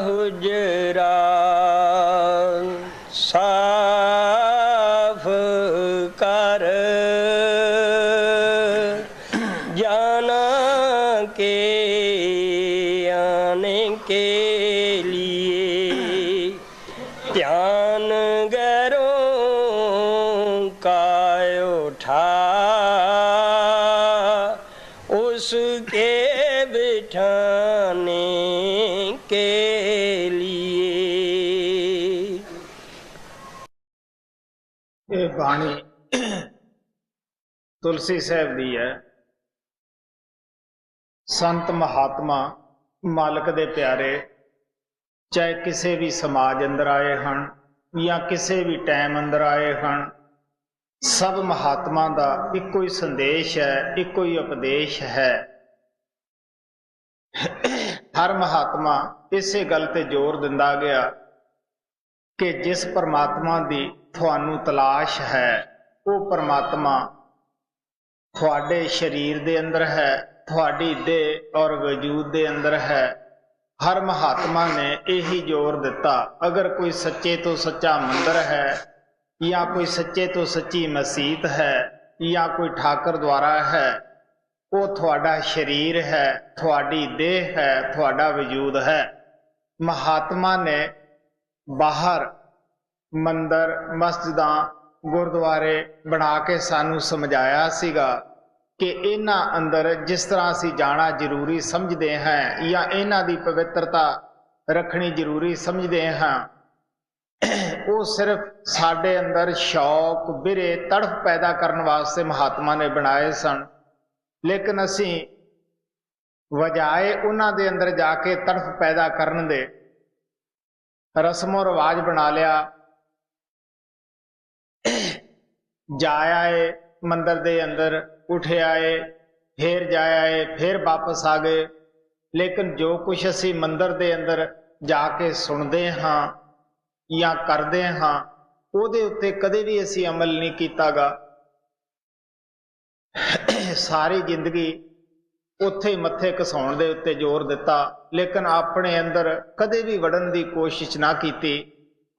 हुजरा साफ कर जाना के आने के लिए ध्यान गैरों का उठा उसके बिठाने के लिए। ये बाणी तुलसी साहब दी है। संत महात्मा मालक दे प्यारे चाहे किसी भी समाज अंदर आए हैं या किसी भी टाइम अंदर आए हैं, सब महात्मा का इको ही संदेश है, इको ही उपदेश है। हर महात्मा इसे गल ते जोर दिंदा गया कि जिस परमात्मा की थानू तलाश है वो परमात्मा थोड़े शरीर दे अंदर है, थोड़ी देह और वजूद दे अंदर है। हर महात्मा ने यही जोर दिता, अगर कोई सच्चे तो सच्चा मंदिर है या कोई सच्चे तो सच्ची मसीत है या कोई ठाकर द्वारा है, वो थोड़ा शरीर है, थोड़ी देह है, थोड़ा वजूद है। महात्मा ने बाहर मंदिर मस्जिदां गुरुद्वारे बना के सानू समझाया सीगा कि इन्हां अंदर जिस तरह असी जाना जरूरी समझते हैं या इन्हां दी पवित्रता रखनी जरूरी समझते हैं, वो सिर्फ साडे अंदर शौक बिरे तड़फ पैदा करने वास्ते महात्मा ने बनाए सन। लेकिन असी वजाए उन्हां दे अंदर जाके तड़फ पैदा करन दे रस्मों रिवाज बना लिया, जाया है मंदिर दे अंदर, उठे आए, फिर जाया है, फिर वापस आ गए। लेकिन जो कुछ असी मंदिर दे अंदर जाके सुनते हाँ या करते हाँ, ਉਹਦੇ उत्ते कदे भी असी अमल नहीं कीतागा। सारी जिंदगी उत्थे मत्थे घसाउण दे उत्ते जोर दिता, लेकिन अपने अंदर कदे भी वड़न की कोशिश ना की,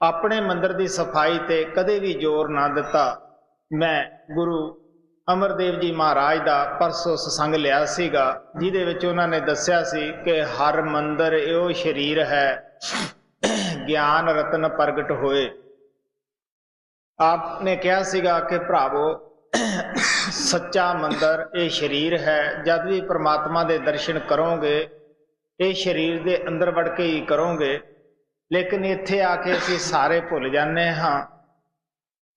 अपने मंदिर की सफाई ते कदे भी जोर ना दिता। मैं गुरु अमरदेव जी महाराज का परसों सत्संग लिया सीगा, जिहदे विच उन्होंने दस्सिया सी कि हर मंदिर इहो शरीर है, ज्ञान रतन प्रगट होए। आपने कहा सीगा कि भरावो सच्चा मंदिर ये शरीर है, जब भी परमात्मा के दर्शन करोगे ये शरीर के अंदर वड़ के ही करोगे। लेकिन इत्थे आके असीं सारे भुल जाने हाँ,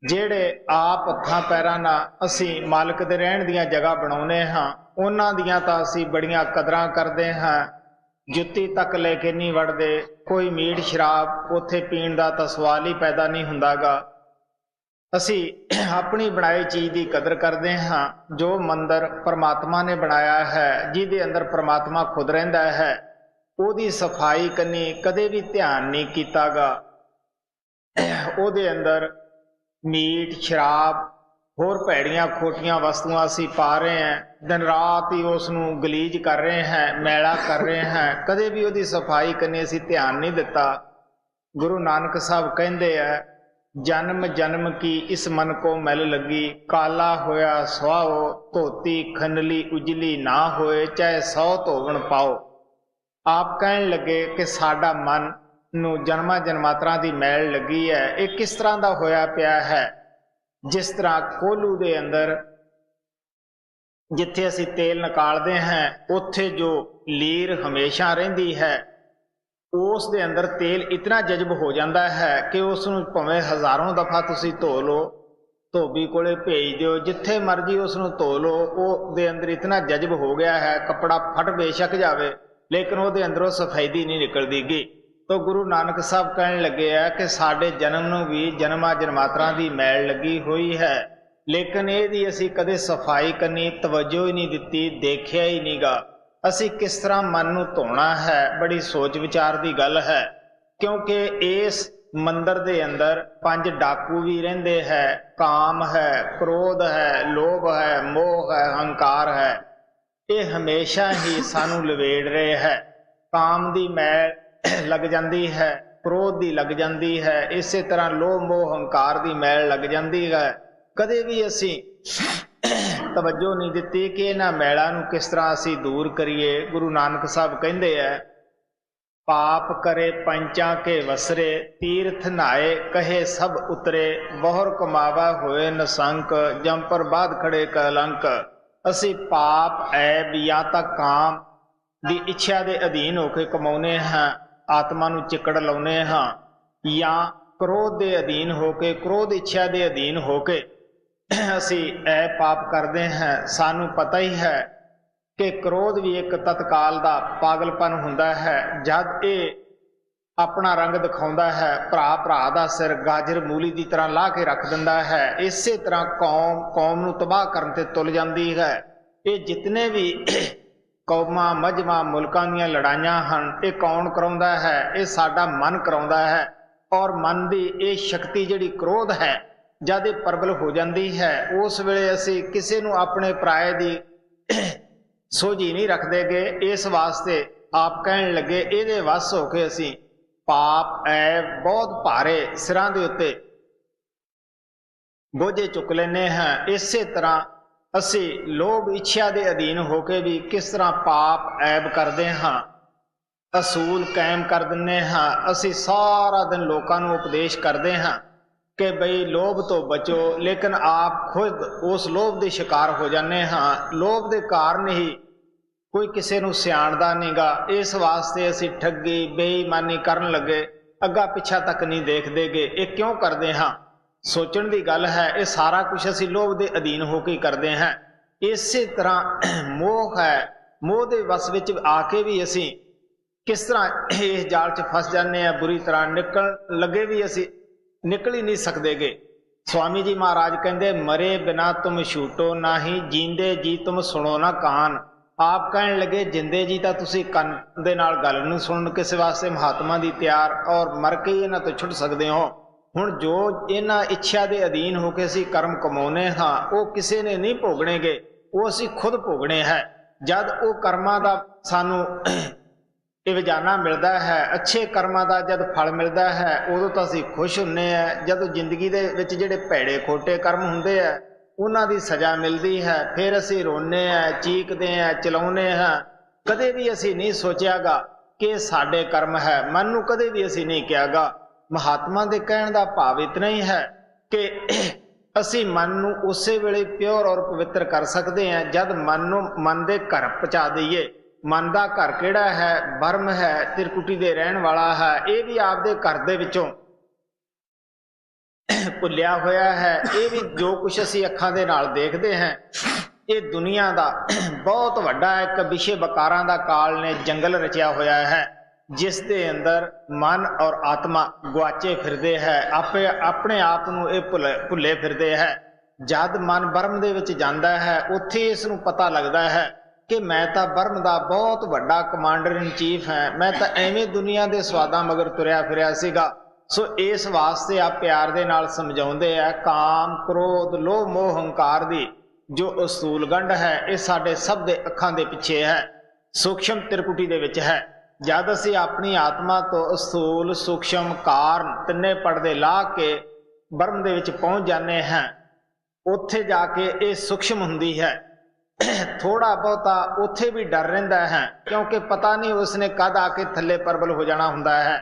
ਜਿਹੜੇ आप हत्थां पैरां नाल असीं मालक दे रहण दीयां जगह बनाउने हाँ, उन्हां दीयां तां असीं बड़ियां कदरां करदे हाँ, जुत्ती तक लेके नहीं वड़दे। कोई मीट शराब उत्थे पीण दा तां सवाल ही पैदा नहीं हुंदागा। असीं अपनी बनाई चीज़ की कदर करते हाँ। जो मंदिर परमात्मा ने बनाया है, जिहदे अंदर परमात्मा खुद रहिंदा है, ਉਹਦੀ सफाई कन्नी कदे भी ध्यान नहीं कीतागा। ਉਹਦੇ अंदर मीट शराब होर भैड़ियां खोटियां वस्तुआं असीं पा रहे हैं, दिन रात ही उसनूं गलीज कर रहे हैं, मैला कर रहे हैं, कदे भी उसदी सफाई करने असीं ध्यान नहीं दिता। गुरु नानक साहब कहंदे है, जन्म जन्म की इस मन को मैल लगी, काला होया सुहाओ, धोती खनली उजली ना होए, चाहे 100 धोवन पाओ। आप कहन लगे कि साडा मन ਨੂੰ ਜਨਮਾਂ ਜਨਮਾਤਰਾਂ ਦੀ ਮੈਲ ਲੱਗੀ ਹੈ। ਇਹ ਕਿਸ ਤਰ੍ਹਾਂ ਦਾ ਹੋਇਆ ਪਿਆ ਹੈ? ਜਿਸ ਤਰ੍ਹਾਂ ਕੋਲੂ ਦੇ ਅੰਦਰ ਜਿੱਥੇ ਅਸੀਂ ਤੇਲ ਨਿਕਾਲਦੇ ਹਾਂ, ਉੱਥੇ ਜੋ ਲੀਰ ਹਮੇਸ਼ਾ ਰਹਿੰਦੀ ਹੈ, ਉਸ ਦੇ ਅੰਦਰ ਤੇਲ ਇਤਨਾ ਜਜ਼ਬ ਹੋ ਜਾਂਦਾ ਹੈ ਕਿ ਉਸ ਨੂੰ ਭਾਵੇਂ ਹਜ਼ਾਰਾਂ ਦਫਾ ਤੁਸੀਂ ਧੋ ਲਓ, ਧੋਬੀ ਕੋਲੇ ਭੇਜ ਦਿਓ, ਜਿੱਥੇ ਮਰਜੀ ਉਸ ਨੂੰ ਧੋ ਲਓ, ਉਹ ਦੇ ਅੰਦਰ ਇਤਨਾ ਜਜ਼ਬ ਹੋ ਗਿਆ ਹੈ, ਕੱਪੜਾ ਫਟ ਬੇਸ਼ੱਕ ਜਾਵੇ ਲੇਕਿਨ ਉਹਦੇ ਅੰਦਰੋਂ ਸਫੈਦੀ ਨਹੀਂ ਨਿਕਲਦੀਗੀ। तो गुरु नानक साहब कहने लगे है कि साडे जन्म नूं भी जन्मां जन्मातरां दी मैल लगी हुई है, लेकिन इहदी असीं कदे सफाई करनी तवज्जो ही नहीं दित्ती, देखिया ही नहीं गा। असीं किस तरह मन नूं धोना है, बड़ी सोच विचार की गल है। क्योंकि इस मंदिर दे अंदर 5 डाकू भी रहिंदे है, काम है, क्रोध है, लोभ है, मोह है, हंकार है। ये हमेशा ही सानू लवेड़ रहे है। ਕਾਮ ਦੀ ਮੈਲ ਲੱਗ ਜਾਂਦੀ ਹੈ, ਕ੍ਰੋਧ ਦੀ ਲੱਗ ਜਾਂਦੀ ਹੈ, ਇਸੇ ਤਰ੍ਹਾਂ ਲੋਭ ਮੋਹ ਹੰਕਾਰ ਦੀ ਮੈਲ ਲੱਗ ਜਾਂਦੀ ਹੈ। ਕਦੇ ਵੀ ਅਸੀਂ ਤਵੱਜੋ ਨਹੀਂ ਦਿੱਤੀ ਕਿ ਇਹਨਾਂ ਮੈਲਾਂ ਨੂੰ ਕਿਸ ਤਰ੍ਹਾਂ ਅਸੀਂ ਦੂਰ ਕਰੀਏ। ਗੁਰੂ ਨਾਨਕ ਸਾਹਿਬ ਕਹਿੰਦੇ ਹੈ, ਪਾਪ ਕਰੇ ਪੰਚਾਂ ਕੇ ਵਸਰੇ, ਤੀਰਥ ਨਹਾਏ ਕਹੇ ਸਭ ਉਤਰੇ, ਬਹੁਰ ਕਮਾਵਾ ਹੋਏ ਨਸੰਕ, ਜਮ ਪਰ ਬਾਦ ਖੜੇ ਕਲੰਕ। ਅਸੀਂ ਪਾਪ ਐਬ ਜਾਂ ਤਾਂ ਕਾਮ ਦੀ ਇੱਛਾ ਦੇ ਅਧੀਨ ਹੋ ਕੇ ਕਮਾਉਂਦੇ ਹਾਂ, ਆਤਮਾ ਨੂੰ ਚਿੱਕੜ ਲਾਉਂਦੇ ਹਾਂ, ਜਾਂ ਕ੍ਰੋਧ ਦੇ ਅਧੀਨ ਹੋ ਕੇ, ਕ੍ਰੋਧ ਇੱਛਾ ਦੇ ਅਧੀਨ ਹੋ ਕੇ ਅਸੀਂ ਇਹ ਪਾਪ ਕਰਦੇ ਹਾਂ। ਸਾਨੂੰ ਪਤਾ ਹੀ ਹੈ ਕਿ ਕ੍ਰੋਧ ਵੀ ਇੱਕ ਤਤਕਾਲ ਦਾ ਪਾਗਲਪਨ ਹੁੰਦਾ ਹੈ। ਜਦ ਇਹ ਆਪਣਾ ਰੰਗ ਦਿਖਾਉਂਦਾ ਹੈ, ਭਰਾ ਭਰਾ ਦਾ ਸਿਰ ਗਾਜਰ ਮੂਲੀ ਦੀ ਤਰ੍ਹਾਂ ਲਾ ਕੇ ਰੱਖ ਦਿੰਦਾ ਹੈ। ਇਸੇ ਤਰ੍ਹਾਂ ਕੌਮ ਨੂੰ ਤਬਾਹ ਕਰਨ ਤੇ ਤੁਲ ਜਾਂਦੀ ਹੈ। ਇਹ ਜਿਤਨੇ ਵੀ ਕੌਮਾਂ ਮਜ਼੍ਹਬਾਂ ਮੁਲਕਾਂ ਦੀਆਂ ਲੜਾਈਆਂ ਹਨ, ਇਹ ਕੌਣ ਕਰਾਉਂਦਾ ਹੈ? ਇਹ ਸਾਡਾ ਮਨ ਕਰਾਉਂਦਾ ਹੈ। ਔਰ ਮਨ ਦੀ ਇਹ ਸ਼ਕਤੀ ਜਿਹੜੀ ਕ੍ਰੋਧ ਹੈ, ਜਦ ਇਹ ਪ੍ਰਬਲ ਹੋ ਜਾਂਦੀ ਹੈ, ਉਸ ਵੇਲੇ ਅਸੀਂ ਕਿਸੇ ਨੂੰ ਆਪਣੇ ਪਰਾਏ ਦੀ ਸੋਝੀ ਨਹੀਂ ਰੱਖਦੇਗੇ। ਇਸ ਵਾਸਤੇ ਆਪ ਕਹਿਣ ਲੱਗੇ, ਇਹਦੇ ਵੱਸ ਹੋ ਕੇ ਅਸੀਂ ਪਾਪ ਐਬ ਬਹੁਤ ਭਾਰੇ ਸਿਰਾਂ ਦੇ ਉੱਤੇ ਬੋਝੇ ਚੁੱਕ ਲੈਂਦੇ ਹਾਂ। ਇਸੇ ਤਰ੍ਹਾਂ ਅਸੀਂ ਲੋਭ ਇੱਛਾ ਦੇ ਅਧੀਨ ਹੋ ਕੇ ਵੀ ਕਿਸ ਤਰ੍ਹਾਂ ਪਾਪ ਐਬ ਕਰਦੇ ਹਾਂ, ਅਸੂਲ ਕਾਇਮ ਕਰ ਦਿੰਦੇ ਹਾਂ। ਅਸੀਂ ਸਾਰਾ ਦਿਨ ਲੋਕਾਂ ਨੂੰ ਉਪਦੇਸ਼ ਕਰਦੇ ਹਾਂ ਕਿ ਬਈ ਲੋਭ ਤੋਂ ਬਚੋ, ਲੇਕਿਨ ਆਪ ਖੁਦ ਉਸ ਲੋਭ ਦੇ ਸ਼ਿਕਾਰ ਹੋ ਜਾਂਦੇ ਹਾਂ। ਲੋਭ ਦੇ ਕਾਰਨ ਹੀ ਕੋਈ ਕਿਸੇ ਨੂੰ ਸਿਆਣਦਾ ਨਹੀਂਗਾ। ਇਸ ਵਾਸਤੇ ਅਸੀਂ ਠੱਗੀ ਬੇਈਮਾਨੀ ਕਰਨ ਲੱਗੇ, ਅੱਗਾ ਪਿੱਛਾ ਤੱਕ ਨਹੀਂ ਦੇਖਦੇਗੇ। ਇਹ ਕਿਉਂ ਕਰਦੇ ਹਾਂ? ਸੋਚਣ ਦੀ ਗੱਲ ਹੈ। ਇਹ ਸਾਰਾ ਕੁਝ ਅਸੀਂ ਲੋਭ ਦੇ ਅਧੀਨ ਹੋ ਕੇ ਕਰਦੇ ਹਾਂ। ਇਸੇ ਤਰ੍ਹਾਂ ਮੋਹ ਹੈ, ਮੋਹ ਦੇ ਵਸ ਵਿੱਚ ਆ ਕੇ ਵੀ ਅਸੀਂ ਕਿਸ ਤਰ੍ਹਾਂ ਇਸ ਜਾਲ 'ਚ ਫਸ ਜਾਂਦੇ ਹਾਂ। ਬੁਰੀ ਤਰ੍ਹਾਂ ਨਿਕਲਣ ਲੱਗੇ ਵੀ ਅਸੀਂ ਨਿਕਲ ਹੀ ਨਹੀਂ ਸਕਦੇਗੇ। ਸਵਾਮੀ ਜੀ ਮਹਾਰਾਜ ਕਹਿੰਦੇ, ਮਰੇ ਬਿਨਾ ਤੁਮ ਛੂਟੋ ਨਾਹੀ, ਜੀਂਦੇ ਜੀ ਤੁਮ ਸੁਣੋ ਨਾ ਕਾਨ। ਆਪ ਕਹਿਣ ਲੱਗੇ, ਜਿੰਦੇ ਜੀ ਤਾਂ ਤੁਸੀਂ ਕੰਨ ਦੇ ਨਾਲ ਗੱਲ ਨੂੰ ਸੁਣਨ ਕਿਸੇ ਵਾਸਤੇ ਮਹਾਤਮਾ ਦੀ ਤਿਆਰ, ਔਰ ਮਰ ਕੇ ਹੀ ਇਹਨਾਂ ਤੋਂ ਛੁੱਟ ਸਕਦੇ ਹੋ। ਹੁਣ ਜੋ ਇਹਨਾਂ ਇੱਛਾ ਦੇ ਅਧੀਨ ਹੋ ਕੇ ਅਸੀਂ ਕਰਮ ਕਮਾਉਨੇ ਹਾਂ, ਉਹ ਕਿਸੇ ਨੇ ਨਹੀਂ ਭੋਗਣੇਗੇ, ਉਹ ਅਸੀਂ ਖੁਦ ਭੋਗਣੇ ਹੈ। ਜਦ ਉਹ ਕਰਮਾਂ ਦਾ ਸਾਨੂੰ ਇਹ ਰੋਜ਼ਾਨਾ ਮਿਲਦਾ ਹੈ, ਅੱਛੇ ਕਰਮਾਂ ਦਾ ਜਦ ਫਲ ਮਿਲਦਾ ਹੈ, ਉਦੋਂ ਤਾਂ ਅਸੀਂ ਖੁਸ਼ ਹੁੰਦੇ ਹਾਂ। ਜਦੋਂ ਜ਼ਿੰਦਗੀ ਦੇ ਵਿੱਚ ਜਿਹੜੇ ਭੈੜੇ ਖੋਟੇ ਕਰਮ ਹੁੰਦੇ ਆ, ਉਹਨਾਂ ਦੀ ਸਜ਼ਾ ਮਿਲਦੀ ਹੈ, ਫਿਰ ਅਸੀਂ ਰੋਂਦੇ ਹਾਂ, ਚੀਕਦੇ ਹਾਂ, ਚਲਾਉਂਦੇ ਹਾਂ। ਕਦੇ ਵੀ ਅਸੀਂ ਨਹੀਂ ਸੋਚਿਆਗਾ ਕਿ ਸਾਡੇ ਕਰਮ ਹੈ, ਮਨ ਨੂੰ ਕਦੇ ਵੀ ਅਸੀਂ ਨਹੀਂ ਕਿਹਾਗਾ। ਮਹਾਤਮਾ ਦੇ ਕਹਿਣ ਦਾ ਭਾਵ ਇਤਨਾ ਹੀ ਹੈ ਕਿ ਅਸੀਂ ਮਨ ਨੂੰ ਉਸੇ ਵੇਲੇ ਪਿਓਰ ਔਰ ਪਵਿੱਤਰ ਕਰ ਸਕਦੇ ਹਾਂ ਜਦ ਮਨ ਨੂੰ ਮਨ ਦੇ ਘਰ ਪਹੁੰਚਾ ਦਈਏ। ਮਨ ਦਾ ਘਰ ਕਿਹੜਾ ਹੈ? ਬਰਮ ਹੈ, ਤਿਰਕੁਟੀ ਦੇ ਰਹਿਣ ਵਾਲਾ ਹੈ। ਇਹ ਵੀ ਆਪਦੇ ਘਰ ਦੇ ਵਿੱਚੋਂ ਭੁੱਲਿਆ ਹੋਇਆ ਹੈ। ਇਹ ਵੀ ਜੋ ਕੁਛ ਅਸੀਂ ਅੱਖਾਂ ਦੇ ਨਾਲ ਦੇਖਦੇ ਹਾਂ, ਇਹ ਦੁਨੀਆ ਦਾ ਬਹੁਤ ਵੱਡਾ ਇੱਕ ਵਿਸ਼ੇ ਵਕਾਰਾਂ ਦਾ ਕਾਲ ਨੇ ਜੰਗਲ ਰਚਿਆ ਹੋਇਆ ਹੈ, ਜਿਸ ਦੇ ਅੰਦਰ ਮਨ ਔਰ ਆਤਮਾ ਗੁਆਚੇ ਫਿਰਦੇ ਹੈ। ਆਪਣੇ ਆਪ ਨੂੰ ਇਹ ਭੁੱਲੇ ਫਿਰਦੇ ਹੈ। ਜਦ ਮਨ ਬਰਮ ਦੇ ਵਿੱਚ ਜਾਂਦਾ ਹੈ, ਉੱਥੇ ਇਸ ਨੂੰ ਪਤਾ ਲੱਗਦਾ ਹੈ ਕਿ ਮੈਂ ਤਾਂ ਬਰਮ ਦਾ ਬਹੁਤ ਵੱਡਾ ਕਮਾਂਡਰ ਇਨ ਚੀਫ ਹੈ। ਮੈਂ ਤਾਂ ਐਵੇਂ ਦੁਨੀਆ ਦੇ ਸਵਾਦਾਂ ਮਗਰ ਤੁਰਿਆ ਫਿਰਿਆ ਸੀਗਾ। ਸੋ ਇਸ ਵਾਸਤੇ ਆਪ ਪਿਆਰ ਦੇ ਨਾਲ ਸਮਝਾਉਂਦੇ ਆ, ਕਾਮ ਕ੍ਰੋਧ ਲੋਭ ਮੋਹ ਹੰਕਾਰ ਦੀ ਜੋ ਅਸੂਲ ਗੰਢ ਹੈ, ਇਹ ਸਾਡੇ ਸਭ ਦੇ ਅੱਖਾਂ ਦੇ ਪਿੱਛੇ ਹੈ, ਸੂਖਸ਼ਮ ਤਿਰਕੁਟੀ ਦੇ ਵਿੱਚ ਹੈ। ਜਦ ਅਸੀਂ ਆਪਣੀ ਆਤਮਾ ਤੋਂ ਅਸੂਲ ਸੂਖਸ਼ਮ ਕਾਰਨ ਤਿੰਨੇ ਪਰਦੇ ਲਾ ਕੇ ਬਰਮ ਦੇ ਵਿੱਚ ਪਹੁੰਚ ਜਾਂਦੇ ਹਾਂ, ਉੱਥੇ ਜਾ ਕੇ ਇਹ ਸੂਖਸ਼ਮ ਹੁੰਦੀ ਹੈ। ਥੋੜਾ ਬਹੁਤਾ ਉੱਥੇ ਵੀ ਡਰ ਰਹਿੰਦਾ ਹੈ, ਕਿਉਂਕਿ ਪਤਾ ਨਹੀਂ ਉਸਨੇ ਕਦ ਆ ਕੇ ਥੱਲੇ ਪ੍ਰਬਲ ਹੋ ਜਾਣਾ ਹੁੰਦਾ ਹੈ।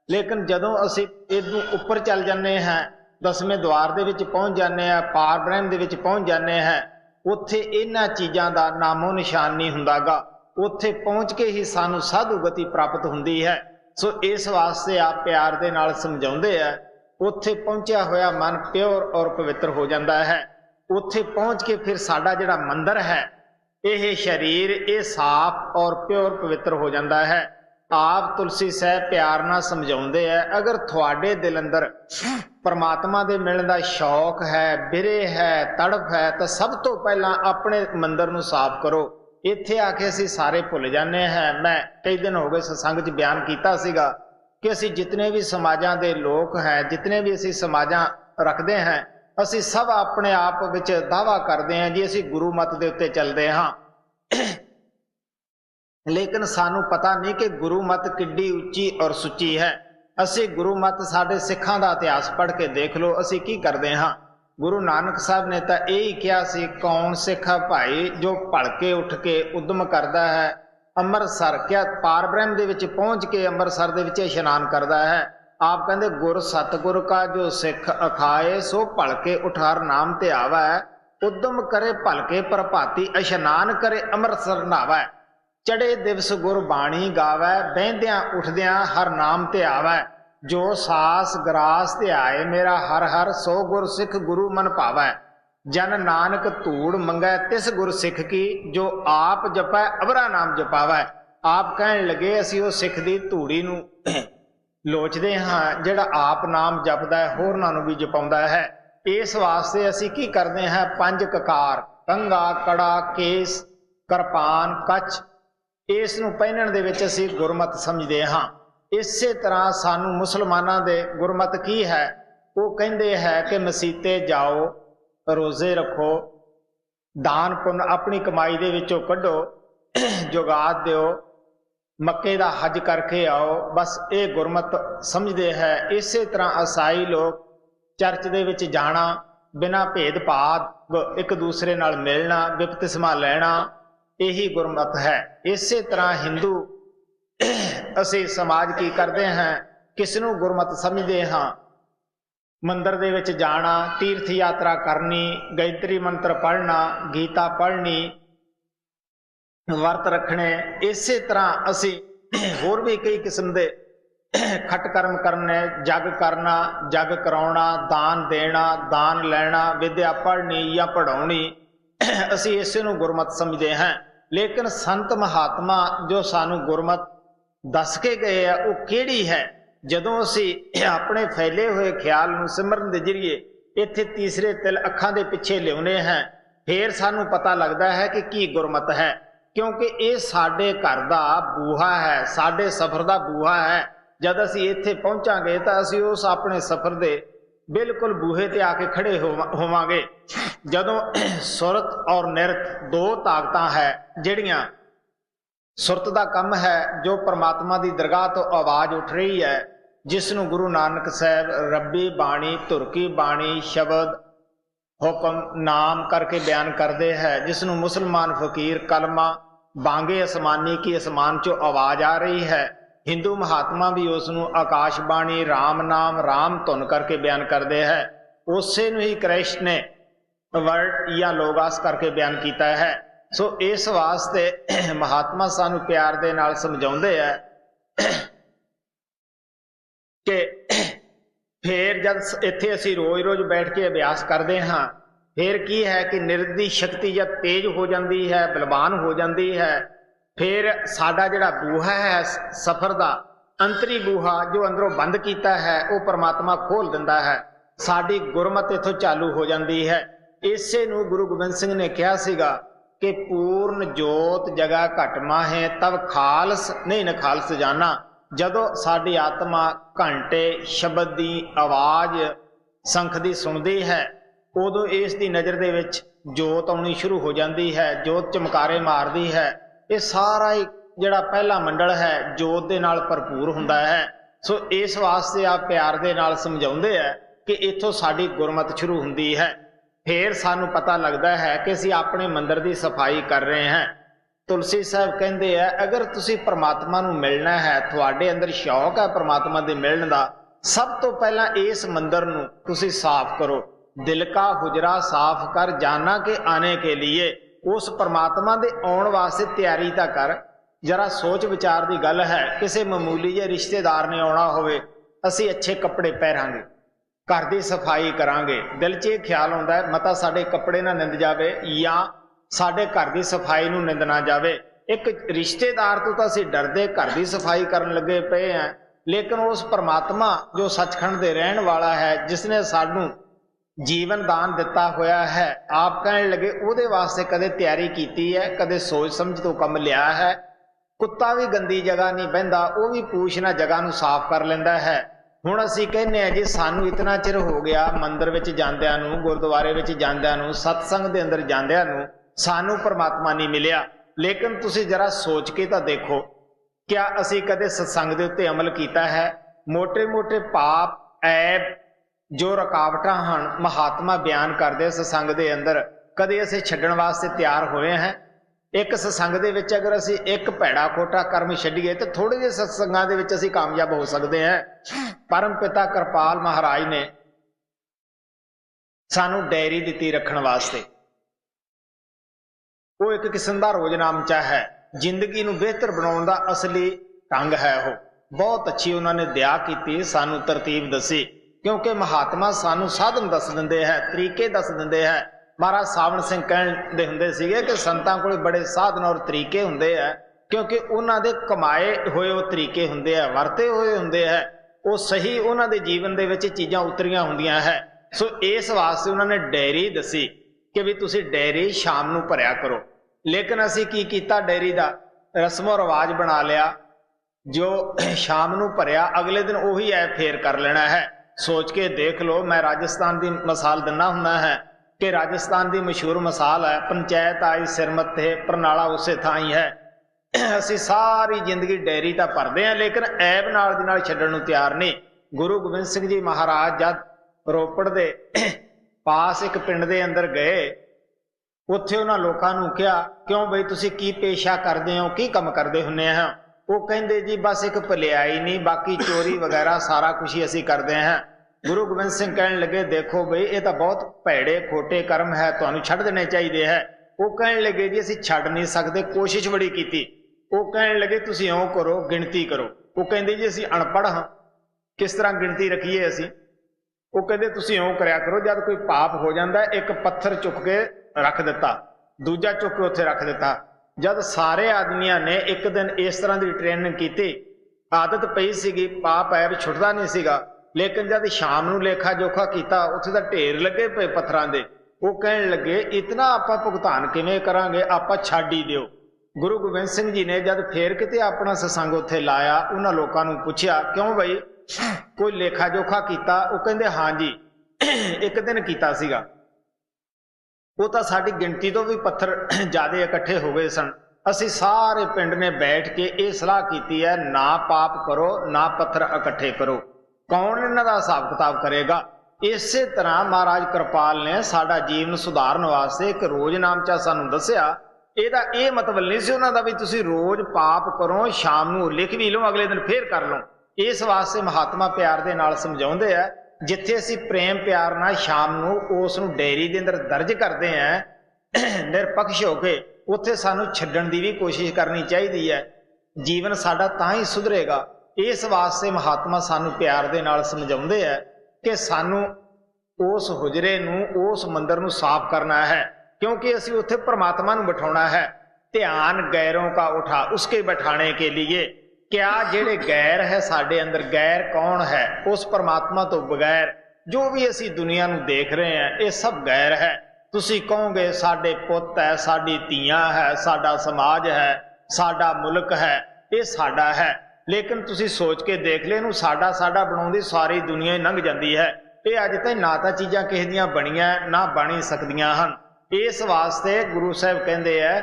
ਲੇਕਿਨ ਜਦੋਂ ਅਸੀਂ ਇਹਨੂੰ ਉੱਪਰ ਚੱਲ ਜਾਂਦੇ ਹਾਂ, 10ਵੇਂ ਦੁਆਰ ਦੇ ਵਿੱਚ ਪਹੁੰਚ ਜਾਂਦੇ ਹਾਂ, ਪਾਰ ਬ੍ਰਹਮ ਦੇ ਵਿੱਚ ਪਹੁੰਚ ਜਾਂਦੇ ਹਾਂ, ਉੱਥੇ ਇਹਨਾਂ ਚੀਜ਼ਾਂ ਦਾ ਨਾਮੋ ਨਿਸ਼ਾਨ ਨਹੀਂ ਹੁੰਦਾਗਾ। ਉੱਥੇ ਪਹੁੰਚ ਕੇ ਹੀ ਸਾਨੂੰ ਸਾਧੂ ਗਤੀ ਪ੍ਰਾਪਤ ਹੁੰਦੀ ਹੈ। ਸੋ ਇਸ ਵਾਸਤੇ ਆਪ ਪਿਆਰ ਦੇ ਨਾਲ ਸਮਝਾਉਂਦੇ ਆ, ਉੱਥੇ ਪਹੁੰਚਿਆ ਹੋਇਆ ਮਨ ਪਿਓਰ ਔਰ ਪਵਿੱਤਰ ਹੋ ਜਾਂਦਾ ਹੈ। ਉੱਥੇ ਪਹੁੰਚ ਕੇ ਫਿਰ ਸਾਡਾ ਜਿਹੜਾ ਮੰਦਰ ਹੈ, ਇਹ ਸਰੀਰ, ਇਹ ਸਾਫ਼ ਔਰ ਪਿਓਰ ਪਵਿੱਤਰ ਹੋ ਜਾਂਦਾ ਹੈ। ਆਪ ਤੁਲਸੀ ਸਾਹਿਬ ਪਿਆਰ ਨਾਲ ਸਮਝਾਉਂਦੇ ਆ, ਅਗਰ ਤੁਹਾਡੇ ਦਿਲ ਅੰਦਰ ਪਰਮਾਤਮਾ ਦੇ ਮਿਲਣ ਦਾ ਸ਼ੌਕ ਹੈ, ਬਿਰੇ ਹੈ, ਤੜਫ ਹੈ, ਤਾਂ ਸਭ ਤੋਂ ਪਹਿਲਾਂ ਆਪਣੇ ਮੰਦਰ ਨੂੰ ਸਾਫ਼ ਕਰੋ। ਇੱਥੇ ਆ ਕੇ ਅਸੀਂ ਸਾਰੇ ਭੁੱਲ ਜਾਂਦੇ ਹਾਂ। ਮੈਂ ਕਈ ਦਿਨ ਹੋ ਗਏ ਸਤਸੰਗ 'ਚ ਬਿਆਨ ਕੀਤਾ ਸੀਗਾ ਕਿ ਅਸੀਂ ਜਿਤਨੇ ਵੀ ਸਮਾਜਾਂ ਦੇ ਲੋਕ ਹੈ, ਜਿਤਨੇ ਵੀ ਅਸੀਂ ਸਮਾਜਾਂ ਰੱਖਦੇ ਹਾਂ, ਅਸੀਂ ਸਭ ਆਪਣੇ ਆਪ ਵਿੱਚ ਦਾਅਵਾ ਕਰਦੇ ਹਾਂ ਜੀ ਅਸੀਂ ਗੁਰੂ ਮਤ ਦੇ ਉੱਤੇ ਚੱਲਦੇ ਹਾਂ। लेकिन सानू पता नहीं कि गुरु मत किड्डी उच्ची और सुच्ची है। असी गुरु मत साडे सिखां दा इतिहास पढ़ के देख लो, असी की करदे हां। गुरु नानक साहब ने तां यही कहा सी, कौन सिख है भाई जो भड़के उठ के उद्यम करदा है ਅੰਮ੍ਰਿਤਸਰ, क्या पार ब्रह्म दे विच पहुंच के ਅੰਮ੍ਰਿਤਸਰ दे विच इशनान करदा है। आप कहते गुर सतगुर का जो सिख अखाए सो भड़के उठार नाम ते आवा है। उद्यम करे भलके प्रभाती इशनान करे ਅੰਮ੍ਰਿਤਸਰ नहावै। चढ़े दिवस गुर बाणी गावै बहद्या उठद्या हर नाम ते आवै। जो सास ग्रास ते आए मेरा हर हर सो गुर सिख गुरु मन पावै। जन नानक धूड़ मंगै तिस गुर सिख की जो आप जपै अबरा नाम जपावै। आप कहन लगे असी वो सिख दी धूड़ी नूं लोचदे हां जिहड़ा आप नाम जपदा है होरनां नूं भी जपाउंदा है। इस वास्ते असी की करदे हां, पंज ककार कंघा कड़ा केस किरपान कछ इस नूं पहिनण दे विच असी गुरमत समझदे हां। इसे तरह सानू मुसलमानां दे गुरमत की है, वो कहंदे है कि मसीते जाओ, रोजे रखो, दान पुण्य अपनी कमाई दे विचों कढो, जुगात दिओ, मक्के दा हज करके आओ। बस ये गुरमत समझदे है। इसे तरह ईसाई लोग चर्च दे विच जाना, बिना भेदभाव एक दूसरे नाल मिलना, बपतिस्मा लेना, यही गुरमत है। इसे तरह हिंदू असी समाज की करते हैं, किसनों गुरमत समझते हाँ। मंदिर दे विच जाना, तीर्थ यात्रा करनी, गायत्री मंत्र पढ़ना, गीता पढ़नी, वर्त रखने। इसे तरह असी होर भी कई किस्म के खट कर्म करने, जग करना, जग कराउना, दान देना, दान लेना, विद्या पढ़नी या पढ़ाउनी, असी इसे नूं गुरमत समझते हैं। लेकिन संत महात्मा जो सानू गुरमत दस के गए है वो किहड़ी है? जदों असी अपने फैले हुए ख्याल नूं सिमरन दे जरिए इत्थे तीसरे तिल अखां दे पिछे लिआउने हैं, फिर सानू पता लगता है कि की गुरमत है। क्योंकि ये साडे घर दा बूहा है, साडे सफर दा बूहा है। जद असी इत्थे पहुंचांगे तो असी उस अपने सफर दे बिल्कुल बूहे ते आके खड़े होवांगे। जदों सुरत और निरत दो ताकतां है जिहड़ियां, सुरत का कम है जो परमात्मा की दरगाह तो आवाज़ उठ रही है, जिसनों गुरु नानक साहब रब्बी बाणी, तुरकी बाणी, शब्द हुक्म नाम करके बयान करते हैं, जिसनों मुसलमान फकीर कलमा बांगे आसमानी की आसमान चो आवाज़ आ रही है। हिंदू महात्मा भी उसनों आकाशबाणी राम नाम राम धुन करके बयान करते हैं। उसे ही कृष्ण ने वर्ड या लोगास करके बयान किया है। सो इस वास्ते महात्मा सानू प्यार दे नाल समझाउंदे है कि फिर जब इत्थे असी रोज रोज बैठ के अभ्यास करते हाँ, फिर की है कि निरत दी शक्ति जब तेज हो जाती है, बलवान हो जाती है, फिर साडा जिहड़ा बूहा है सफर दा अंतरी बूहा जो अंदरों बंद किया है वो परमात्मा खोल दिंदा है। साडी गुरमत इथों चालू हो जाती है। इसे नूं गुरु गोबिंद सिंह ने कहा सीगा कि पूर्ण जोत जगह घट माहे तब खालस नहीं न खालस जाना। जदों साडी आत्मा घंटे शब्द की आवाज़ संख दी सुनदी है, उदों इस दी नज़र दे विच जोत आउणी शुरू हो जाती है, जोत चमकारे मारदी है। ये सारा ही जिहड़ा पहला मंडल है जोत दे नाल भरपूर हुंदा है। सो इस वास्ते आप प्यार दे नाल समझाउंदे है कि इत्थों साडी गुरमत शुरू हुंदी है। फिर सानू पता लगता है कि असीं अपने मंदिर की सफाई कर रहे हैं। तुलसी साहब कहते हैं अगर तुसी परमात्मा नूं मिलना है, तुहाडे अंदर शौक है परमात्मा दे मिलण दा, सब तो पहला इस मंदिर नूं तुसी साफ करो। दिल का हुजरा साफ कर जाना के आने के लिए, उस परमात्मा दे आउण वास्ते तैयारी तां कर। जरा सोच विचार की गल है, किसी मामूली जे रिश्तेदार ने आउणा होवे, असीं अच्छे कपड़े पहरांगे, घर की सफाई करांगे, दिल च यह ख्याल आउंदा है मता साडे कपड़े ना निंद जावे या साडे घर की सफाई नूं निंद ना जावे। एक रिश्तेदार तो असीं डरदे घर की सफाई करन लगे पे हैं, लेकिन उस परमात्मा जो सचखंड दे रहण वाला है, जिसने सानू जीवन दान दिता होया है, आप कहने लगे उहदे वास्ते कदे तैयारी कीती है, कदे सोच समझ तो कम लिया है। कुत्ता भी गंदी जगह नहीं बहिंदा, वह भी पूछ ना जगह नूं साफ कर लैंदा है। हुण असीं कहने जी सानू इतना चिर हो गया मंदिर विच जांदिआं नूं, गुरुद्वारे विच जांदिआं नूं, सतसंग दे अंदर जांदिआं नूं, सानू परमात्मा नहीं मिलिया। लेकिन तुसी जरा सोच के तो देखो, क्या असी कदे सत्संग दे उत्ते अमल कीता है? मोटे मोटे पाप ऐब जो रुकावटां हन महात्मा बयान करदे सत्संग दे अंदर, कदे असी छड्डण वास्ते तैयार होए हैं? एक सत्संग दे विच अगर असी एक भैड़ा खोटा कर्म छड्डीए तो थोड़े ਜਿਹੇ सत्संगां दे विच असी कामयाब हो सकते हैं। परम पिता कृपाल महाराज ने सानू डायरी दिती रखण वास्ते। वो एक किस्म का रोजनामचा है, जिंदगी नूं बेहतर बनाउण दा असली ढंग है। वो बहुत अच्छी उन्होंने दया की, सानू तरतीब दसी, क्योंकि महात्मा सानू साधन दस दिंदे है, तरीके दस दिंदे है। महाराज सावण सिंह कहते हुंदे सीगे कि संतां कोल बड़े साधन और तरीके हुंदे है, क्योंकि उन्हां दे कमाए होए वो तरीके हुंदे है, वरते होए हुंदे है, वो सही उन्हां दे जीवन दे विच चीज़ां उतरियां हुंदियां है। सो इस वास्ते उन्होंने डायरी दसी कि भी तुसी डायरी शाम नूं भरिया करो। लेकिन असी की कीता, डायरी दा रस्मो रिवाज बना लिया, जो शाम नूं भरिया अगले दिन उही ऐ फेर कर लेना है। सोच के देख लो, मैं राजस्थान की मिसाल दिना हुंदा है कि राजस्थान की मशहूर मिसाल है, पंचायत आई सिर मत्थे परनाला उसे थाई है। असी सारी जिंदगी डायरी तो भरते हैं, लेकिन ऐब नाल दी नाल छड्डण नूं तैयार नहीं। गुरु गोबिंद सिंह जी महाराज जब रोपड़ दे पास एक पिंड दे अंदर गए, उत्थे उन्हां लोकां नूं कहा, क्यों बई तुसीं की पेशा करदे हो, की काम करदे हुंदे हैं? वो कहिंदे जी बस एक भलियाई नहीं, बाकी चोरी वगैरह सारा कुछ ही असी करते हैं। गुरु गोबिंद सिंह कहने लगे, देखो बई ये तो बहुत भैड़े खोटे कर्म है, तुहानूं छड्ड देने चाहिए है। वो कहने लगे जी असी छड्ड नहीं सकते, कोशिश बड़ी की। वो कहने लगे तुसीं इउं करो, गिणती करो। वो कहंदे जी असी अणपढ़ हाँ, किस तरह गिणती रखीए असी? वो कहंदे तुसीं इउं करया करो, जब कोई पाप हो जाता एक पत्थर चुक के रख दिता, दूजा चुक के उत्थे रख दिता। जब सारे आदमियों ने एक दिन इस तरह की ट्रेनिंग की, आदत पई सीगी, पाप ऐब छुटदा नहीं सीगा, लेकिन जब शाम नूं लेखा जोखा किया, उत्थे तां ढेर लगे पे पत्थरां दे। वो कहने लगे इतना आपां भुगतान किवें करांगे, आपां छड्ड ही दिओ। गुरु गोबिंद सिंह जी ने जब फेर किते अपना सत्संग उत्थे लाया, उन्हां लोकां नूं पुछया, क्यों बई कोई लेखा जोखा किया? वो कहंदे हाँ जी एक दिन किया सीगा, वो तो साडी गिणती तो भी पत्थर ज़्यादा इकट्ठे हो गए सन। असी सारे पिंड ने बैठ के ये सलाह की है, ना पाप करो ना पत्थर इकट्ठे करो, कौन इन्हां दा हिसाब किताब करेगा? इस तरह महाराज कृपाल ने साडा जीवन सुधारन वास्ते एक रोजनामचा सानू दस्या। ਇਹਦਾ ਇਹ मतलब नहीं सी उन्हां दा भी तुसीं रोज पाप करो, शाम नूं लिख भी लो, अगले दिन फिर कर लो। इस वास्ते महात्मा प्यार दे नाल समझाउंदे आ, जिथे असीं प्रेम प्यार नाल शाम नूं उस नूं डायरी दे अंदर दर्ज करते हैं निरपक्ष होके, उत्थे सानू छड्डण दी भी कोशिश करनी चाहिदी है। जीवन साडा तां ही सुधरेगा। इस वास्ते महात्मा सानू प्यार दे नाल समझाउंदे आ कि सानू उस हुजरे नूं, उस मंदिर नूं साफ करना है, क्योंकि असी उत्थे परमात्मा नूं बिठाउणा है। ध्यान गैरों का उठा उसके बैठाने के लिए। क्या जेड़े गैर है साडे अंदर, गैर कौन है? उस परमात्मा तो बगैर जो भी असी दुनिया नूं देख रहे हैं, ये सब गैर है। तुसी कहोगे साडे पुत है, साडी धीआं है, साडा समाज है, साडा मुल्क है, ये साडा है। लेकिन तुसी सोच के देख ले, इनू साडा साडा बनाउंदी सारी दुनिया ही लंघ जाती है। ये अज तक ना तो चीज़ां किसी दियां बणियां ना बण ही सकदियां हन। इस वास्ते गुरु साहब कहते हैं,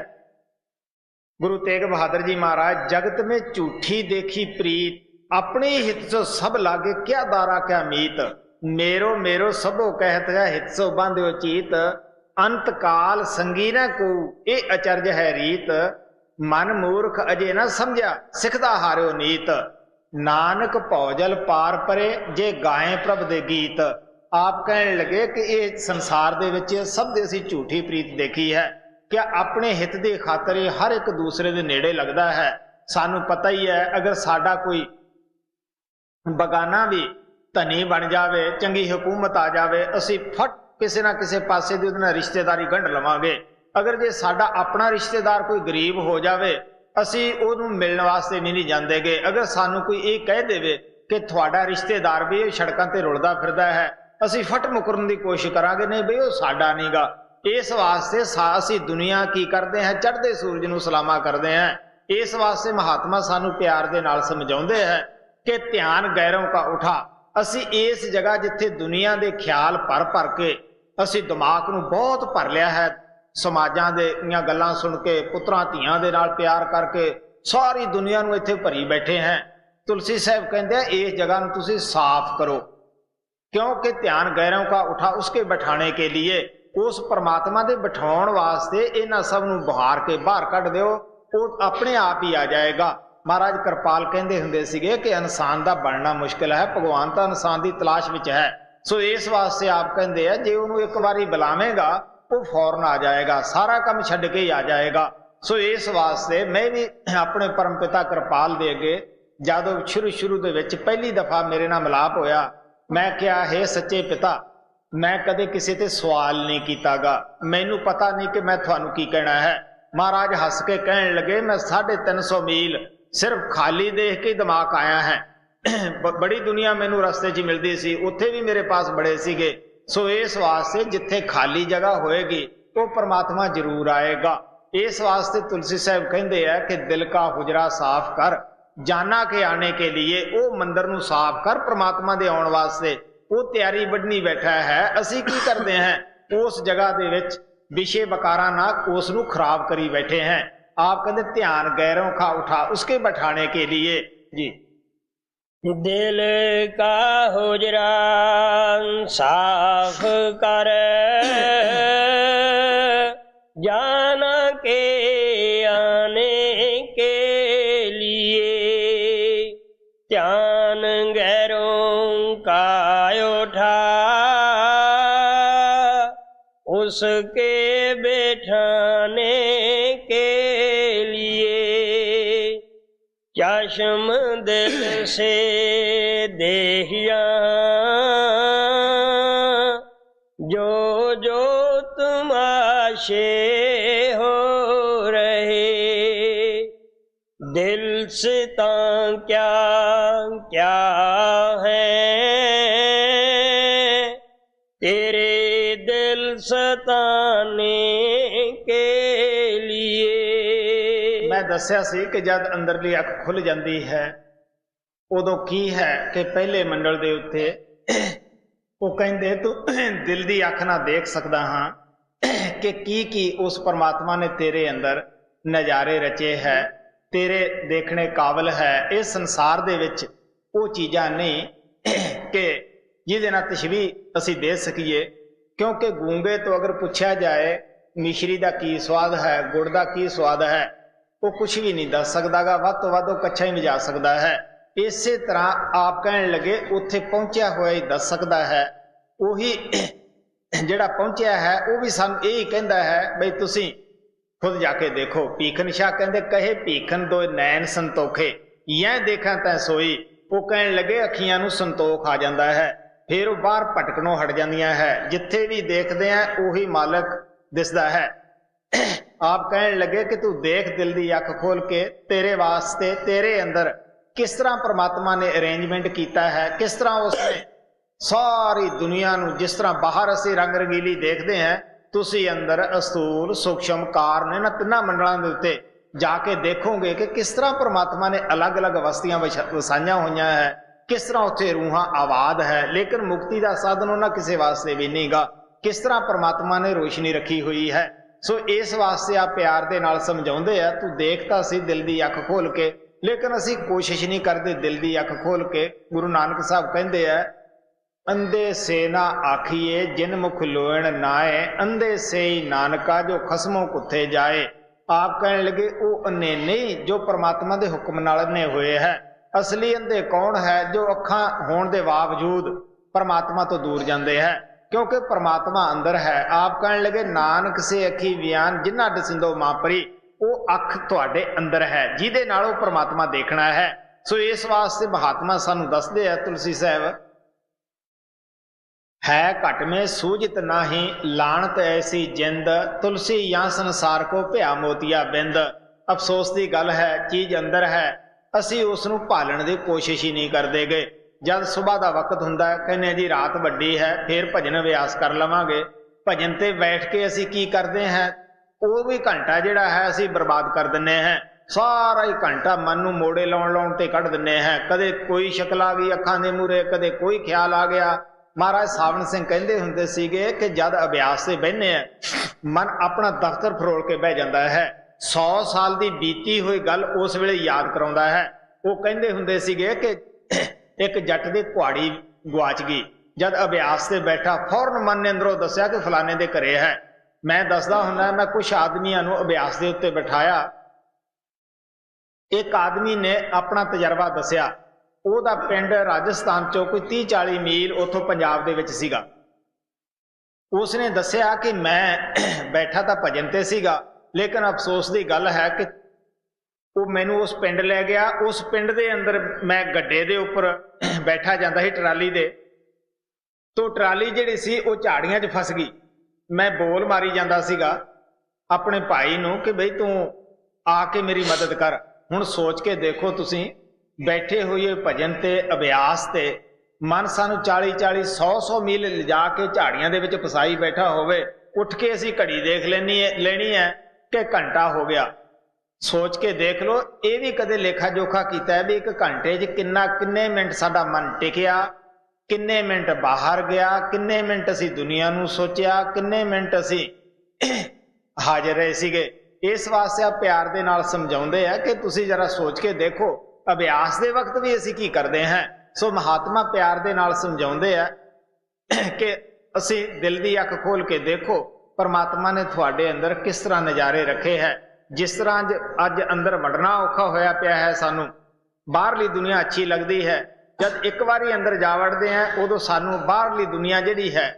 गुरु तेग बहादुर जी महाराज, जगत में झूठी देखी प्रीत, अपने हित सो सब लागे क्या दारा क्या मीत, मेरो मेरो सबो कहत है हित सो बांध्यो चीत, अंत काल संगी न को ये अचरज है रीत, मन मूर्ख अजे न समझा सिखदा हारियो नीत, नानक भौजल पार परे जे गाए प्रभ दे गीत। आप कहने लगे कि ये संसार दे विच सब दे असीं झूठी प्रीत देखी है। क्या अपने हित की खातर हर एक दूसरे के नेड़े लगता है? सानू पता ही है, अगर साडा कोई बगाना भी धनी बन जाए, चंगी हुकूमत आ जाए, असी फट किसी ना किसी पासे दी उहदे नाल रिश्तेदारी गंढ लवांगे। अगर जे साडा अपना रिश्तेदार कोई गरीब हो जाए, असी उहनूं मिलण वास्ते भी नहीं जांदेगे। अगर सानू कोई ये कह देवे कि तुहाडा रिश्तेदार भी सड़कां ते रुलदा फिरदा है, असी फट मुकरन की कोशिश करांगे, नहीं बई वो साडा नहीं गा। इस वास्ते असी दुनिया की करते हैं, चढ़ते सूरज नूं सलामा करते हैं। इस वास्ते महात्मा सानू प्यार दे नाल समझाउंदे हैं कि ध्यान गैरों का उठा। असी इस जगह जिथे दुनिया के ख्याल भर भर के असी दिमाग नूं बहुत भर लिया है, ਸਮਾਜਾਂ ਦੀਆਂ ਗੱਲਾਂ ਸੁਣ ਕੇ, ਪੁੱਤਰਾਂ ਧੀਆਂ ਦੇ ਨਾਲ ਪਿਆਰ ਕਰਕੇ ਸਾਰੀ ਦੁਨੀਆ ਨੂੰ ਇੱਥੇ ਭਰੀ ਬੈਠੇ ਹੈ। ਤੁਲਸੀ ਸਾਹਿਬ ਕਹਿੰਦੇ ਆ ਇਸ ਜਗ੍ਹਾ ਨੂੰ ਤੁਸੀਂ ਸਾਫ਼ ਕਰੋ, क्योंकि ध्यान गैरों का उठा उसके बैठाने के लिए, उस परमात्मा दे बिठाउण वास्ते इन्हां सब नूं बहार के बाहर कढ दिओ, वो अपने आप ही आ जाएगा। महाराज कृपाल कहंदे हुंदे सीगे कि इंसान दा बनना मुश्किल है, भगवान तां इंसान दी तलाश विच है। सो इस वास्ते आप कहंदे आ जे उहनूं एक बारी बुलावेगा वो फौरन आ जाएगा, सारा काम छड्ड के ही आ जाएगा। सो इस वास्ते मैं भी अपने परम पिता कृपाल दे अगे जदों शुरू दे विच पहली दफा मेरे नाल मिलाप होया, मैं क्या है सच्चे पिता, मैं कदे किसी ते सवाल नहीं कीतागा, मैनू पता नहीं कि मैं थानू की कहना है। महाराज हस के कहन लगे मैं 350 मील सिर्फ खाली देख के दिमाग आया है। बड़ी दुनिया मैनू रस्ते च मिलती सी, उत्थे भी मेरे पास बड़े सीगे। सो इस वास्ते जिथे खाली जगह होएगी वो परमात्मा जरूर आएगा। इस वास्ते तुलसी साहब कहते हैं कि दिल का हुजरा साफ कर, जाना के आने के लिए वो मंदिर नूं साफ कर, परमात्मा दे आउण वास्ते वो तैयारी बड़नी बैठा है। असी की करते हैं उस जगह दे विच विषय बकारा ना उस नूं खराब करी बैठे हैं। आप कहते ध्यान गैरों का उठा उसके बैठाने के लिए जी। दिल का हुजरा साफ कर, जाना के आने के लिए, ध्यान गैरों का उठा उसके बैठाने के लिए, चश्म दिल से देहिया जो जो तमाशे हो रहे, दिल से तां क्या क्या है तेरे दिल सताने के लिए। मैं दस्या सी कि जब अंदरली अख खुल जाती है उदों की है कि पहले मंडल दे उत्ते वो कहंदे तू दिल दी अख ना देख सकदा हाँ कि की उस परमात्मा ने तेरे अंदर नज़ारे रचे है, तेरे देखने काबिल है। इस संसार दे विच वो चीज़ां नहीं कि जिहदे नाल तशबीह असीं दे सकीए, क्योंकि गूंगे तो अगर पूछा जाए मिश्री का की स्वाद है, गुड़ का की स्वाद है, वो कुछ भी नहीं दस सकता गा, वध तो वध कच्छा ही मिजा सकता है। इस तरह आप कहन लगे उत्थे पहुंचा हुआ ही दस सकता है, उही जिहड़ा पहुंचा है वो भी सानूं यही कहता है बई तुसीं खुद जाके देखो। भीखन शाह कहते कहे भीखन दो नैन संतोखे, यह देखा तै सोई। वो कहन लगे अखियां नूं संतोख आ जाता है, फिर वो बाहर भटकनों हट जांदियां है, जिथे भी देखते हैं उही मालक दिसदा है। आप कहन लगे कि तू देख दिल दी अख खोल के, तेरे वास्ते तेरे अंदर किस तरह परमात्मा ने अरेंजमेंट किया है, किस तरह उसने सारी दुनिया नूं जिस तरह बाहर असीं रंग रंगीली देखते हैं, तुसी अंदर अस्तूल सूक्ष्म कारण इन्हां तिन्हां मंडलां दे उत्ते जाके देखोगे कि किस तरह परमात्मा ने अलग अलग अवस्थियां वसाइयां होईयां है, किस तरह उत्थे रूहां आबाद है। लेकिन मुक्ति का साधन उन्हां किसी वास्ते भी नहीं गा, किस तरह परमात्मा ने रोशनी रखी हुई है। सो इस वास्ते आप प्यार दे नाल समझाउंदे आ, तू देखता सी दिल दी अख खोल के, लेकिन असीं कोशिश नहीं करते दिल दी अख खोल के। गुरु नानक साहब कहंदे आ अंधे से ना आखिए जिन मुख लोयण नाए, अंधे से ही नानका जो खसमों कुत्थे जाए। आप कहने लगे वो अन्ने नहीं जो परमात्मा के हुक्म नाल अन्ने हुए है। असली अंधे कौन है? जो अखां होने के बावजूद परमात्मा तो दूर जाते हैं, क्योंकि परमात्मा अंदर है। आप कहने लगे नानक से अखी वियान जिन्ना डसिंदो मापरी, वो अख तुहाडे अंदर है जिहदे नाल वो परमात्मा देखना है। सो इस वास्ते महात्मा सानू दसदे आ तुलसी साहब है घट में सूझत नाही लानत ऐसी जिंद, तुलसी या संसार को भया मोतिया बिंद। अफसोस की गल है चीज अंदर है, असी उसनू भालण की कोशिश ही नहीं करते गए। जब सुबह का वक्त हुंदा कहने जी रात वड्डी है फिर भजन अभ्यास कर लवांगे, भजन ते बैठ के असी की करते हैं वो भी घंटा जिहड़ा है असी बर्बाद कर दिंदे हैं। सारा ही घंटा मन नू मोड़े लाउण ते कढ़ दिंदे हैं। कदे कोई शक्ल आ गई अखां दे मूहरे, कदे कोई ख्याल आ गया, महाराज सावण सिंह कहते हुंदे सीगे कि जद अभ्यास से बहने मन अपना दफ्तर फरोल के बह जाता है, 100 साल की बीती हुई गल उस वेले याद कराउंदा है। वो कहते हुंदे सीगे कि एक जट दी कुहाड़ी गुआच गई, जद अभ्यास से बैठा फौरन मन ने अंदरों दस्या कि फलाने दे घरे है। मैं दसदा हुंदा, मैं कुछ आदमियों नूं अभ्यास के उत्ते बिठाया, एक आदमी ने अपना तजर्बा दसिया, ਉਹਦਾ ਪਿੰਡ ਰਾਜਸਥਾਨ ਚੋਂ ਕੋਈ 30-40 ਮੀਲ ਉੱਥੋਂ ਪੰਜਾਬ ਦੇ ਵਿੱਚ ਸੀਗਾ। ਉਸਨੇ ਦੱਸਿਆ ਕਿ ਮੈਂ ਬੈਠਾ ਤਾਂ ਭਜਨ ਤੇ ਸੀਗਾ, ਲੇਕਿਨ ਅਫਸੋਸ ਦੀ ਗੱਲ ਹੈ ਕਿ ਉਹ ਮੈਨੂੰ ਉਸ ਪਿੰਡ ਲੈ ਗਿਆ। ਉਸ ਪਿੰਡ ਦੇ ਅੰਦਰ ਮੈਂ ਗੱਡੇ ਦੇ ਉੱਪਰ ਬੈਠਾ ਜਾਂਦਾ ਸੀ ਟਰਾਲੀ ਦੇ, ਤੋਂ ਟਰਾਲੀ ਜਿਹੜੀ ਸੀ ਉਹ ਝਾੜੀਆਂ 'ਚ ਫਸ ਗਈ। ਮੈਂ ਬੋਲ ਮਾਰੀ ਜਾਂਦਾ ਸੀਗਾ ਆਪਣੇ ਭਾਈ ਨੂੰ ਕਿ ਬਈ ਤੂੰ ਆ ਕੇ ਮੇਰੀ ਮਦਦ ਕਰ। ਹੁਣ ਸੋਚ ਕੇ ਦੇਖੋ ਤੁਸੀਂ, बैठे हुए भजन ते अभ्यास ते मन सानू 40-40 100-100 मील लिजा के झाड़ियां दे विच फसाई बैठा होवे, उठ के असी घड़ी देख लेनी है कि घंटा हो गया। सोच के देख लो, ये भी कदे लेखा जोखा कीता है भी एक घंटे च किन्ने मिनट साडा मन टिकिया, किन्ने मिनट बाहर गया, किन्ने मिनट असी दुनिया नू सोचिया, किन्ने मिनट असी हाजिर रहे सीगे। इस वास्ते प्यार दे नाल समझाउंदे आ कि तुसी जरा सोच के देखो अभ्यास के वक्त भी असी की करते हैं। सो महात्मा प्यार के नाल समझाउंदे आ कि असी दिल की अख खोल के देखो परमात्मा ने थोड़े अंदर किस तरह नज़ारे रखे है। जिस तरह अज अंदर वड़ना औखा होया पिया है, सानू बाहरली दुनिया अच्छी लगती है, जब एक बारी अंदर जा वड़ते हैं उदों सानू बाहरली दुनिया जिहड़ी है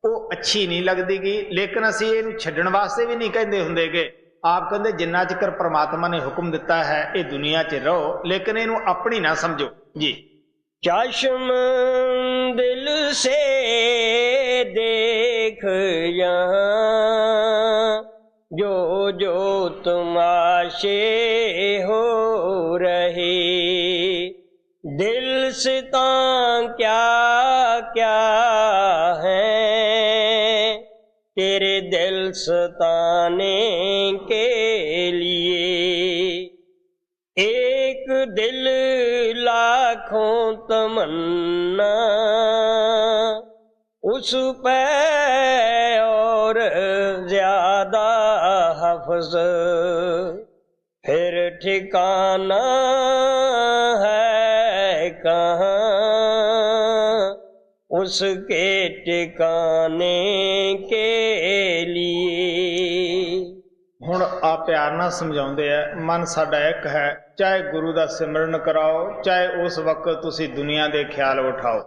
वो अच्छी नहीं लगती गी। लेकिन असी इहनूं छड्डण वास्ते भी नहीं कहंदे हुंदे गे। आप कहते जिन्ना चिकर परमात्मा ने हुक्म दिता है ये दुनिया च रहो, लेकिन इनू अपनी ना समझो जी। चश्म दिल से देख यहाँ जो जो तमाशे हो रहे, दिल से क्या क्या है तेरे दिल सताने के लिए। एक दिल लाखों तमन्ना उस पे और ज्यादा हफ्ज़, फिर ठिकाना है कहाँ उसके टिकाने के लिए। हुण आ प्यार नाल समझाउंदे आ, मन साडा एक है, चाहे गुरु दा सिमरन कराओ, चाहे उस वक्त तुसी दुनिया दे ख्याल उठाओ,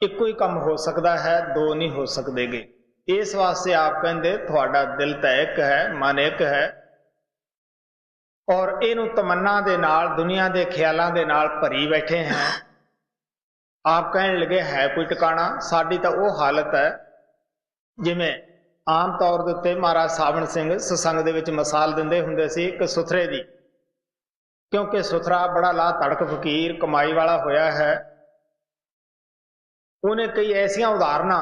इक्को ही काम हो सकता है, दो नहीं हो सकते गे। इस वास्ते आप कहंदे तुहाडा दिल तां एक है, मन एक है, और इहनूं तमन्ना दे नाल दुनिया दे ख्यालां दे नाल भरी बैठे हैं। आप कहने लगे है कोई टिकाणा? साडी तां वो हालत है जिवें आम तौर के उत्ते महाराज सावण सिंह सत्संग दे विच मिसाल दिंदे हुंदे सी कि सुथरे दी, क्योंकि सुथरा बड़ा ला तड़क फकीर कमाई वाला होया है। उन्हें कई ऐसिया उदाहरणा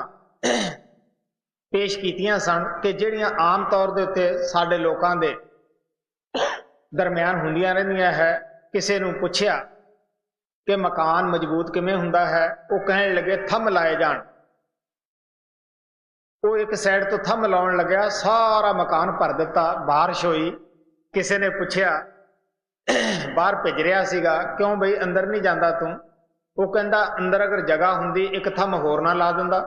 पेश कीतियां सन कि जिहड़ियां आम तौर के उत्ते साडे लोकां दे दरम्यान हुंदियां रहिंदियां है। किसी नूं पुछया कि मकान मजबूत किवें हुंदा है, वो कहने लगे थंब लाए जाण। वो एक साइड तो थंब लाउण लग्या, सारा मकान भर दिता, बारिश हुई। किसी ने पुछया, बाहर भिज रहा सीगा, क्यों बई अंदर नहीं जाता तू? वो कहंदा अंदर अगर जगह हुंदी एक थंब होर ना ला दिंदा।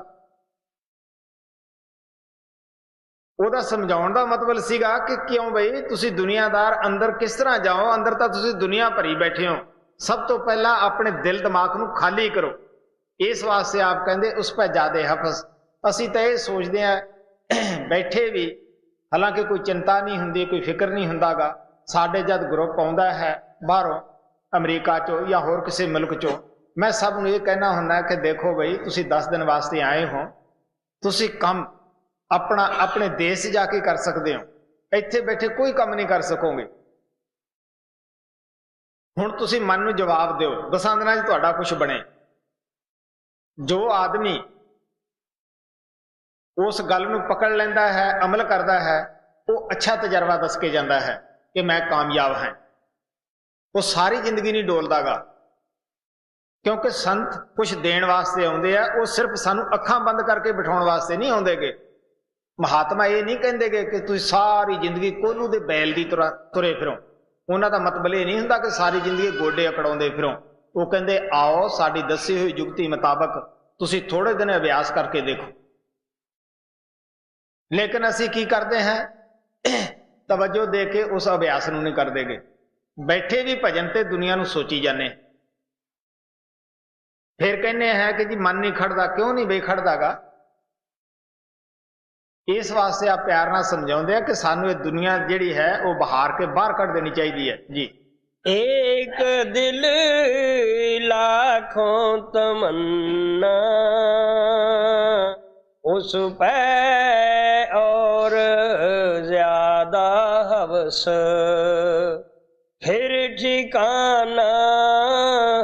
ਉਹਦਾ ਸਮਝਾਉਣ ਦਾ ਮਤਲਬ ਸੀਗਾ ਕਿ ਕਿਉਂ ਬਈ ਤੁਸੀਂ ਦੁਨੀਆਦਾਰ ਅੰਦਰ ਕਿਸ ਤਰ੍ਹਾਂ ਜਾਓ, ਅੰਦਰ ਤਾਂ ਤੁਸੀਂ ਦੁਨੀਆ ਭਰੀ ਬੈਠੇ ਹੋ। ਸਭ ਤੋਂ ਪਹਿਲਾਂ ਆਪਣੇ ਦਿਲ ਦਿਮਾਗ ਨੂੰ ਖਾਲੀ ਕਰੋ। ਇਸ ਵਾਸਤੇ ਆਪ ਕਹਿੰਦੇ ਉਸ ਪੈ ਜਾਦੇ ਹਫਸ। ਅਸੀਂ ਤਾਂ ਇਹ ਸੋਚਦੇ ਆ ਬੈਠੇ ਵੀ, ਹਾਲਾਂਕਿ ਕੋਈ ਚਿੰਤਾ ਨਹੀਂ ਹੁੰਦੀ, ਕੋਈ ਫਿਕਰ ਨਹੀਂ ਹੁੰਦਾਗਾ। ਸਾਡੇ ਜਦ ਗਰੁੱਪ ਆਉਂਦਾ ਹੈ ਬਾਹਰੋਂ, ਅਮਰੀਕਾ ਚੋਂ ਜਾਂ ਹੋਰ ਕਿਸੇ ਮੁਲਕ ਚੋਂ, ਮੈਂ ਸਭ ਨੂੰ ਇਹ ਕਹਿਣਾ ਹੁੰਦਾ ਕਿ ਦੇਖੋ ਬਈ ਤੁਸੀਂ 10 ਦਿਨ ਵਾਸਤੇ ਆਏ ਹੋ, ਤੁਸੀਂ ਕੰਮ अपना अपने देश जाके कर सकते हो, इत्थे बैठे कोई काम नहीं कर सकोगे। हुण तुसी मन नूं जवाब दिओ, 10 दिनां च तुहाडा कुछ बने। जो आदमी उस गल नूं पकड़ लैंदा है, अमल करता है, वो अच्छा तजर्बा दस के जाता है कि मैं कामयाब हाँ। वो सारी जिंदगी नहीं डोलदागा। क्योंकि संत कुछ देण वास्ते आउंदे आ, वो सिर्फ सानू अखां बंद करके बिठाउण वास्ते नहीं आउंदेगे। महात्मा ये नहीं कहिंदेगे कि तुसीं सारी जिंदगी कोल्हू दे बैल दी तरह तुरे फिरो। उन्हां दा मतलब ये नहीं हुंदा कि सारी जिंदगी गोडे अकड़ाउंदे फिरो। वो कहंदे आओ साडी दसी हुई जुगती मुताबक तुसीं थोड़े दिन अभ्यास करके देखो। लेकिन असीं की करते हैं, तवज्जो दे के उस अभ्यास नूं नहीं करदेगे। बैठे भी भजन ते दुनिया नूं सोची जाने, फिर कहने हैं कि जी मन नहीं खड़दा। क्यों नहीं बई खड़दागा? इस वास्ते आप प्यार नाल समझाउंदे आ कि सानू ये दुनिया जिहड़ी है वो बहार के बाहर कढ देनी चाहिदी है जी। एक दिल लाखों तमन्ना, उस पे और ज्यादा हवस, फिर ठिकाना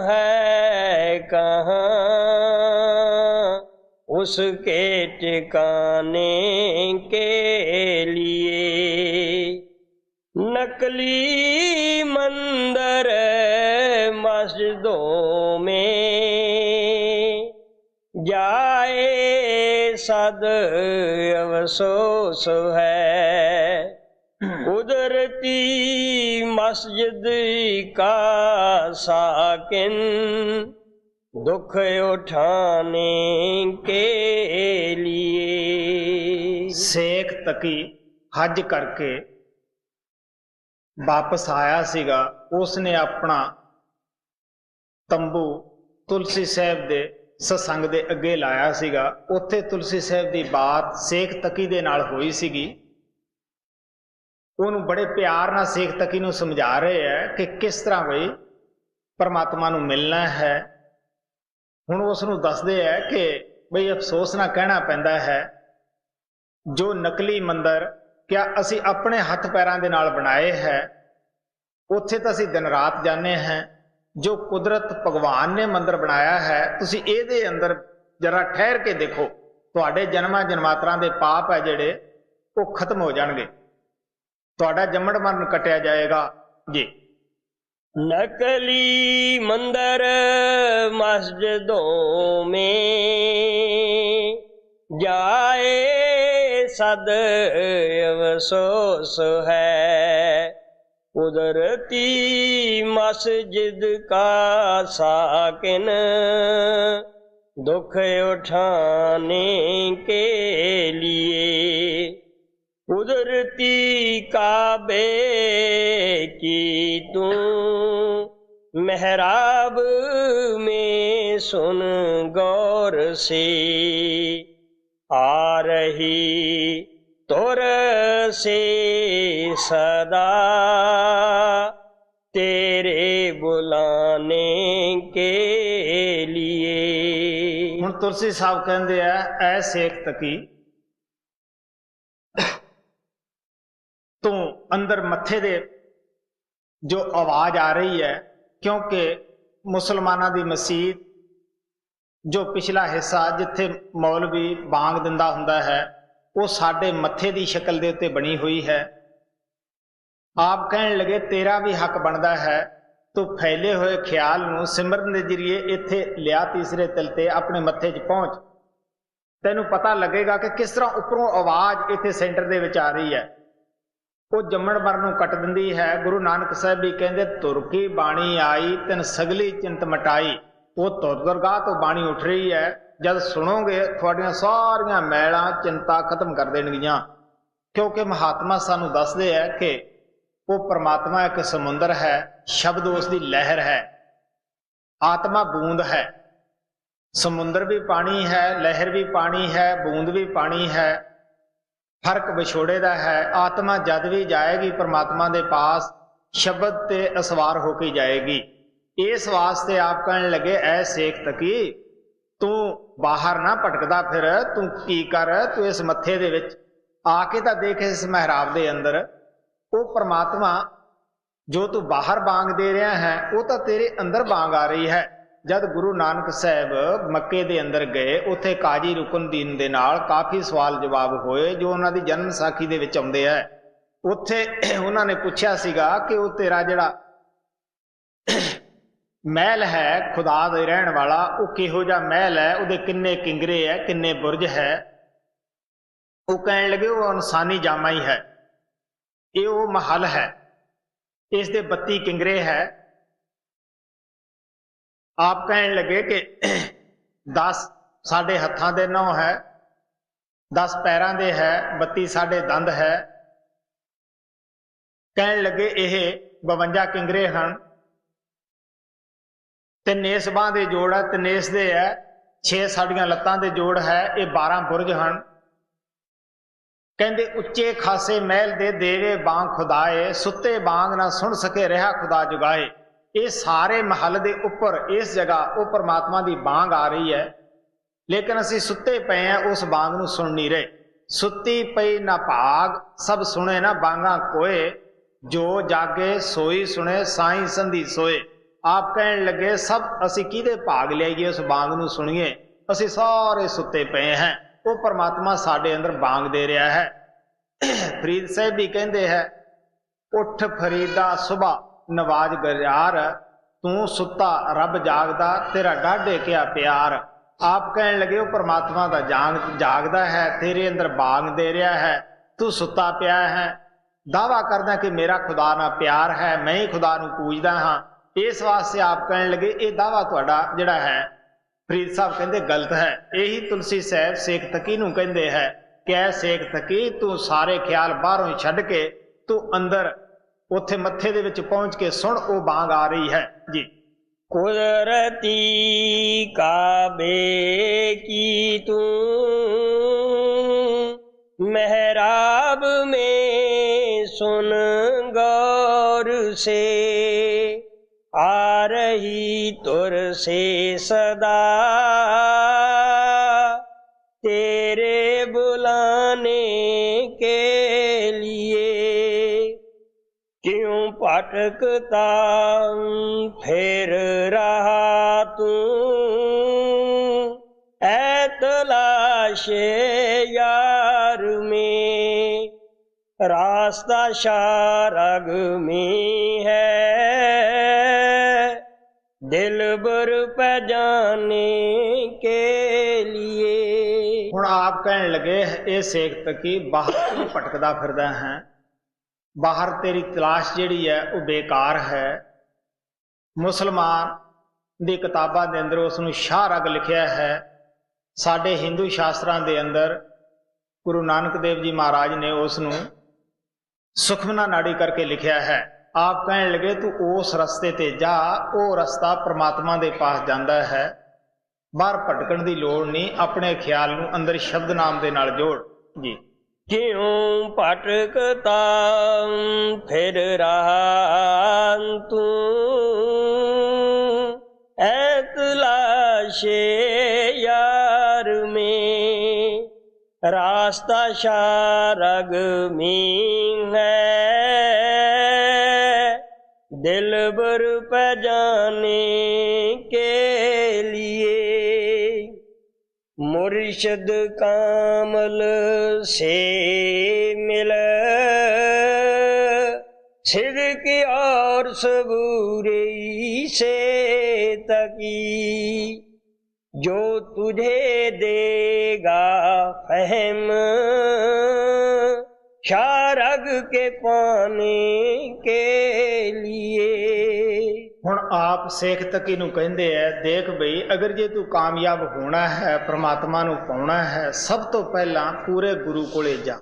है कहाँ उसके ठिकाने के लिए। नकली मंदिर मस्जिदों में जाए सद अफसोस है, कुदरती मस्जिद का साकिन दुख उठाने के लिए। शेख तकी हज करके वापस आया सीगा। उसने अपना तंबू तुलसी साहब दे सत्संग दे अगे लाया सीगा। उत्थे तुलसी साहब दी बात शेख तकी दे नाल होई सीगी। उन्होंने बड़े प्यार नाल शेख तकी नूं समझा रहे हैं कि किस तरह बई परमात्मा नूं मिलना है। हुण उस नूं दसदे है कि बई अफसोस ना कहना पैंदा है, जो नकली मंदिर क्या असी अपने हथ पैरां दे नाल बनाए है, उत्थे तां असी दिन रात जाने हैं। जो कुदरत भगवान ने मंदिर बनाया है, तुसी इहदे अंदर जरा ठहर के देखो, तुहाडे जन्मां जन्मांतरां दे पाप है जिहड़े वो खत्म हो जाणगे, तुहाडा जम्मण मरण कटिया जाएगा जी। नकली मंदिर मस्जिदों में जाए सद अफसोस है, कुदरती मस्जिद का साकिन दुख उठाने के लिए। कुदरती काबे की तू मेहराब में सुन गौर से, आ रही तुर से सदा तेरे बुलाने के लिए। हुण तुलसी साहब कहंदे आ, ऐ शेख तकी तो अंदर मत्थे दे जो आवाज आ रही है, क्योंकि मुसलमाना दी मसीत जो पिछला हिस्सा जिथे मौलवी बांग दिंदा हुंदा है, वो साडे मत्थे दी शक्ल दे उत्ते बनी हुई है। आप कहन लगे तेरा भी हक बनता है, तो फैले हुए ख्याल नूं सिमरन दे जरिए इत्थे लिया तीसरे तिल ते अपने मत्थे च पहुंच, तैनूं पता लगेगा कि किस तरह उपरों आवाज इत्थे सेंटर दे विच आ रही है। वो जम्मण मरण नूं कट दिंदी है। गुरु नानक साहब भी कहंदे तुर की बाणी आई तिन सगली चिंत मटाई। वो तुर दरगाह तो बाणी उठ रही है, जब सुनोगे थोड़ियां सारियां मैलां चिंता खत्म कर देणगियां। क्योंकि महात्मा सानू दसदे है कि वो परमात्मा एक समुंदर है, शब्द उसकी लहर है, आत्मा बूंद है। समुंदर भी पानी है, लहर भी पानी है, बूंद भी पानी है, फर्क विछोड़े का है। आत्मा जद भी जाएगी परमात्मा के पास, शब्द ते असवार होके जाएगी। इस वास्ते आप कहने लगे ऐ शेख तकी तू बाहर ना भटकदा फिर, तू की कर, तू इस मत्थे दे विच आके तां देख इस महराब दे अंदर वो परमात्मा जो तू बाहर बांग दे रहा है वो तो तेरे अंदर बांग आ रही है। जब गुरु नानक साहब मक्के दे अंदर गए, उत्थे काजी रुकनदीन दे नाल काफ़ी सवाल जवाब होए जो उन्हां दी जन्म साखी दे विच आउंदे है। उत्थे उन्हां ने पुछया सीगा कि वो तेरा जिहड़ा महल है खुदा दे रहण वाला, वो किहो जा महल है, उहदे किन्ने किंगरे है, किन्ने बुरज है। वो कहण लगे वो इंसानी जामा ही है, ये वो महल है, इस दे 32 किंगरे है। आप कहण लगे कि 10 साढ़े हत्थां दे नौ है, 10 पैरां दे है, 32 साढ़े दंद है। कहण लगे यह 52 किंगरे हन। 3 इस बांह दे जोड़ है, 3 इस दे है, 6 साड़ियां लत्तां दे जोड़ है, ये 12 बुरज हन। कहंदे उच्चे खासे महल दे देवे बांग खुदाए, सुते बांग ना सुन सके रहा खुदा जुगाए। ये सारे महल दे उपर इस जगह वो परमात्मा की बांग आ रही है, लेकिन असी सुते पे हैं, उस बांग नूं सुन नहीं रहे। सुती पई ना भाग, सब सुने ना बांगा कोए, जो जागे सोई सुने साई संधी सोए। आप कहने लगे सब असी किहदे भाग लियाईए, उस बांग नूं सुनिए, असी सारे सुते पे हैं, वो परमात्मा साडे अंदर बांग दे रहा है। फरीद साहब भी कहते हैं, उठ फरीदा सुबह नवाज गजार, तू सुता रब जागदा, तेरा डाढे क्या प्यार। आप कहने लगे वो परमात्मा दा जागदा है, तेरे अंदर बांग दे रहा है, तू सुता पिया है। दावा करदा कि मेरा खुदा ना प्यार है, मैं ही खुदा नूं पूजदा हाँ। इस वास्ते आप कहने लगे ये दावा तुहाडा जिहड़ा है, फरीद साहब कहते गलत है। यही तुलसी साहब सेख तकी नूं कहंदे है, कै सेख तकी तू सारे ख्याल बाहरों ही छड्ड के तू अंदर उत्थे मत्थे दे विच पहुंच के सुन, वो बांग आ रही है जी। कुदरती काबे की तू मेहराब में सुन गौर से, आ रही तुर से सदा तेरे बुलाने के लिए। क्यों भटकता फिर रहा तू, ऐ तलाशे यार में, रास्ता शारग में है, दिल बर पे जाने के लिए। हुण आप कहने लगे ये सेख तकी बाहर भटकदा फिरदा है, बाहर तेरी तलाश जिहड़ी है वो बेकार है। मुसलमान दी किताबां दे अंदर उसनूं शाहरग लिखिया है। साडे हिंदू शास्त्रां दे अंदर गुरु नानक देव जी महाराज ने उसनूं सुखमना नाड़ी करके लिखिया है। आप कहने लगे तू उस रस्ते ते जा, वो रस्ता परमात्मा दे पास जांदा है, बाहर भटकण दी लोड़ नहीं, अपने ख्याल नूं अंदर शब्द नाम दे नाल जोड़ जी। क्यों भटकता फिर रहा तू, ऐ तलाशे यार में, रास्ता शारग में है, दिल बर पे जाने के लिए। मुर्शिद कामल से मिल सिद्क और सबूरी से तकी, जो तुझे देगा फहम शारग के पाने के लिए। हुण आप सेख तकी नूं कहंदे है, देख बई अगर जे तू कामयाब होना है, परमात्मा नूं पाउणा है, सब तो पहला पूरे गुरु कोले जा।